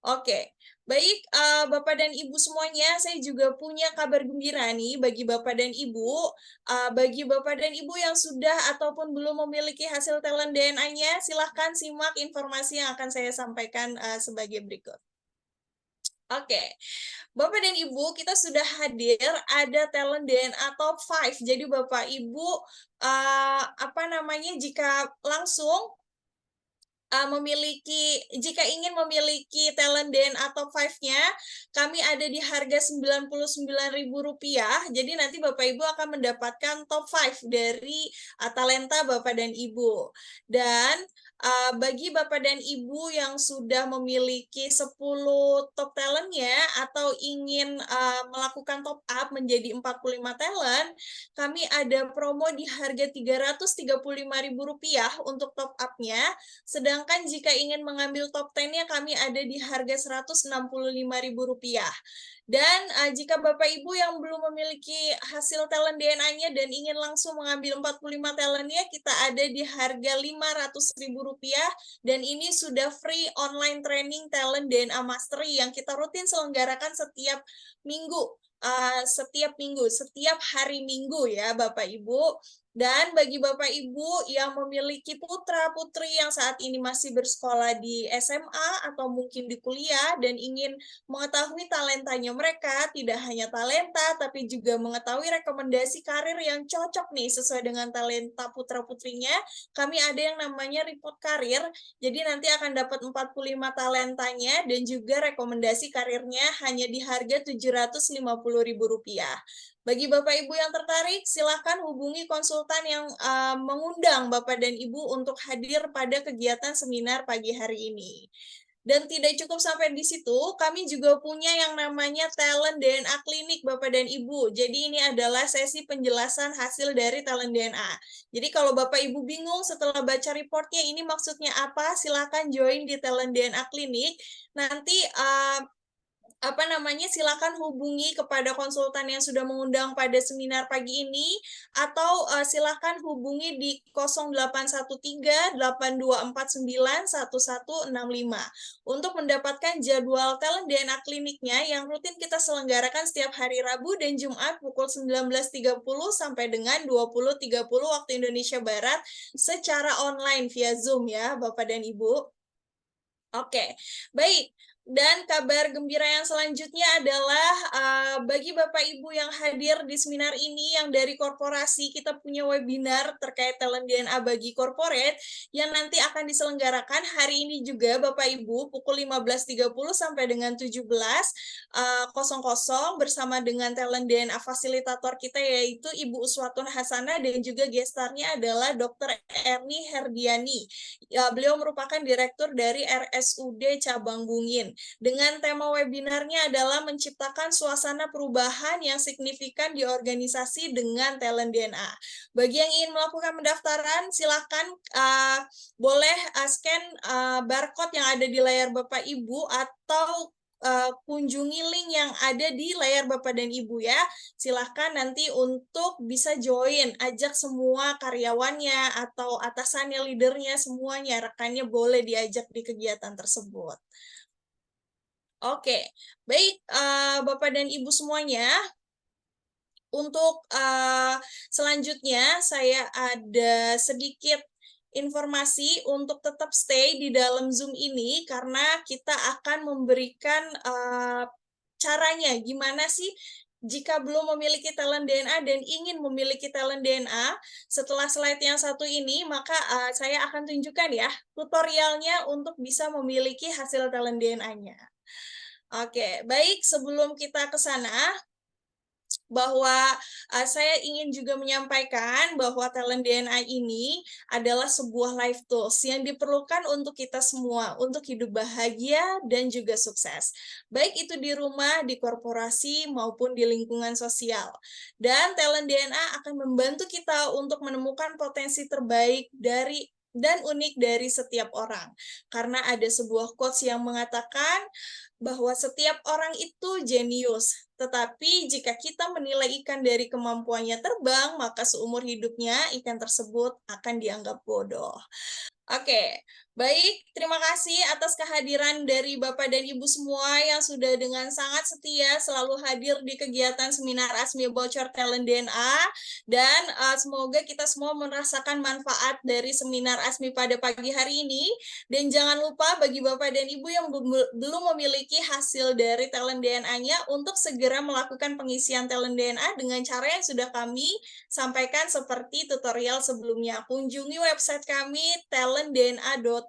Oke, baik Bapak dan Ibu semuanya, saya juga punya kabar gembira nih bagi Bapak dan Ibu. Bagi Bapak dan Ibu yang sudah ataupun belum memiliki hasil talent DNA-nya, silahkan simak informasi yang akan saya sampaikan sebagai berikut. Oke, Bapak dan Ibu, kita sudah hadir ada talent DNA top 5. Jadi Bapak Ibu, jika langsung jika ingin memiliki talent DNA top 5-nya, kami ada di harga Rp99.000. Jadi nanti Bapak Ibu akan mendapatkan top 5 dari talenta Bapak dan Ibu. Dan bagi Bapak dan Ibu yang sudah memiliki 10 top talentnya atau ingin melakukan top up menjadi 45 talent, kami ada promo di harga Rp335.000 untuk top up-nya. Sedangkan jika ingin mengambil top 10-nya, kami ada di harga Rp165.000. Dan jika Bapak Ibu yang belum memiliki hasil talent DNA-nya dan ingin langsung mengambil 45 talentnya, kita ada di harga Rp500.000 dan ini sudah free online training talent DNA Mastery yang kita rutin selenggarakan setiap minggu. Setiap hari Minggu ya Bapak Ibu. Dan bagi Bapak Ibu yang memiliki putra-putri yang saat ini masih bersekolah di SMA atau mungkin di kuliah dan ingin mengetahui talentanya mereka, tidak hanya talenta, tapi juga mengetahui rekomendasi karir yang cocok nih sesuai dengan talenta putra-putrinya, kami ada yang namanya report karir, jadi nanti akan dapat 45 talentanya dan juga rekomendasi karirnya hanya di harga Rp750.000. Bagi Bapak Ibu yang tertarik, silakan hubungi konsultan yang mengundang Bapak dan Ibu untuk hadir pada kegiatan seminar pagi hari ini. Dan tidak cukup sampai di situ, kami juga punya yang namanya Talent DNA Klinik Bapak dan Ibu. Jadi ini adalah sesi penjelasan hasil dari Talent DNA. Jadi kalau Bapak Ibu bingung setelah baca reportnya ini maksudnya apa, silakan join di Talent DNA Klinik. Nanti silakan hubungi kepada konsultan yang sudah mengundang pada seminar pagi ini atau silakan hubungi di 0813-8249-1165 untuk mendapatkan jadwal talent DNA kliniknya yang rutin kita selenggarakan setiap hari Rabu dan Jumat pukul 19.30 sampai dengan 20.30 waktu Indonesia Barat secara online via Zoom ya Bapak dan Ibu. Oke, baik. Dan kabar gembira yang selanjutnya adalah bagi Bapak Ibu yang hadir di seminar ini yang dari korporasi, kita punya webinar terkait talent DNA bagi corporate yang nanti akan diselenggarakan hari ini juga Bapak Ibu pukul 15.30 sampai dengan 17.00 bersama dengan talent DNA fasilitator kita yaitu Ibu Uswatun Hasanah dan juga gestarnya adalah Dr. Erni Herdiani. Beliau merupakan direktur dari RSUD Cabang Bungin. Dengan tema webinarnya adalah menciptakan suasana perubahan yang signifikan di organisasi dengan talent DNA. Bagi yang ingin melakukan pendaftaran, silakan boleh scan barcode yang ada di layar Bapak Ibu atau kunjungi link yang ada di layar Bapak dan Ibu ya. Silahkan nanti untuk bisa join, ajak semua karyawannya atau atasannya, leadernya, semuanya, rekannya boleh diajak di kegiatan tersebut. Oke, baik Bapak dan Ibu semuanya. Untuk selanjutnya saya ada sedikit informasi untuk tetap stay di dalam Zoom ini karena kita akan memberikan caranya gimana sih jika belum memiliki talent DNA dan ingin memiliki talent DNA. Setelah slide yang satu ini maka saya akan tunjukkan ya tutorialnya untuk bisa memiliki hasil talent DNA-nya. Oke, baik sebelum kita ke sana bahwa saya ingin juga menyampaikan bahwa talent DNA ini adalah sebuah life tools yang diperlukan untuk kita semua, untuk hidup bahagia dan juga sukses. Baik itu di rumah, di korporasi, maupun di lingkungan sosial. Dan talent DNA akan membantu kita untuk menemukan potensi terbaik dan unik dari setiap orang. Karena ada sebuah quotes yang mengatakan bahwa setiap orang itu jenius. Tetapi jika kita menilai ikan dari kemampuannya terbang, maka seumur hidupnya ikan tersebut akan dianggap bodoh. Oke, baik. Terima kasih atas kehadiran dari Bapak dan Ibu semua yang sudah dengan sangat setia selalu hadir di kegiatan seminar ASMI Bocor Talent DNA. Dan semoga kita semua merasakan manfaat dari seminar ASMI pada pagi hari ini. Dan jangan lupa bagi Bapak dan Ibu yang belum memiliki hasil dari talent DNA-nya untuk segera melakukan pengisian talent DNA dengan cara yang sudah kami sampaikan seperti tutorial sebelumnya. Kunjungi website kami talentdna.me.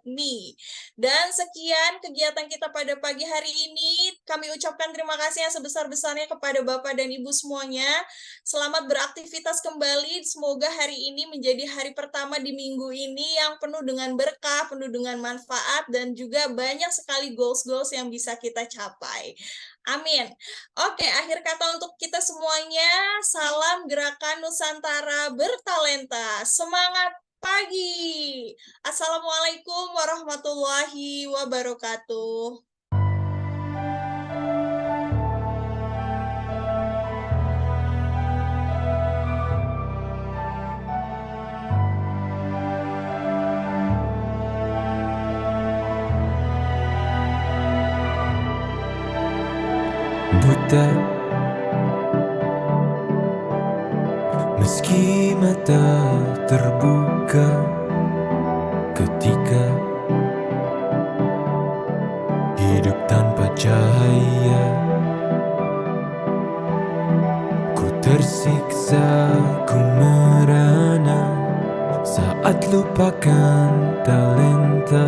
Dan sekian kegiatan kita pada pagi hari ini. Kami ucapkan terima kasih yang sebesar-besarnya kepada Bapak dan Ibu semuanya. Selamat beraktivitas kembali. Semoga hari ini menjadi hari pertama di minggu ini yang penuh dengan berkah, penuh dengan manfaat, dan juga banyak sekali goals-goals yang bisa kita capai. Amin. Oke, akhir kata untuk kita semuanya, salam Gerakan Nusantara Bertalenta. Semangat pagi. Assalamualaikum warahmatullahi wabarakatuh. buta. Meski mata terbuka ketika hidup tanpa cahaya, ku tersiksa, ku merana saat lupakan talenta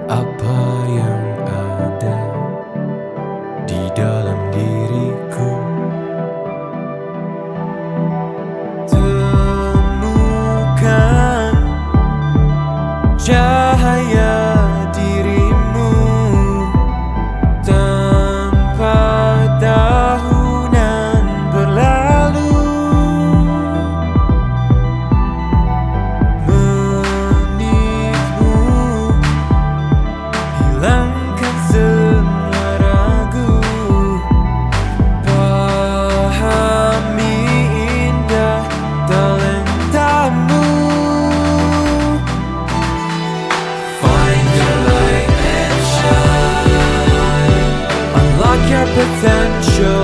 apa yang ada di dalam diriku. Temukan cahaya dirimu tanpa tahunan berlalu, menipu, hilangkan semua ragu, pahami indah talentamu. Find your light and shine, unlock your potential.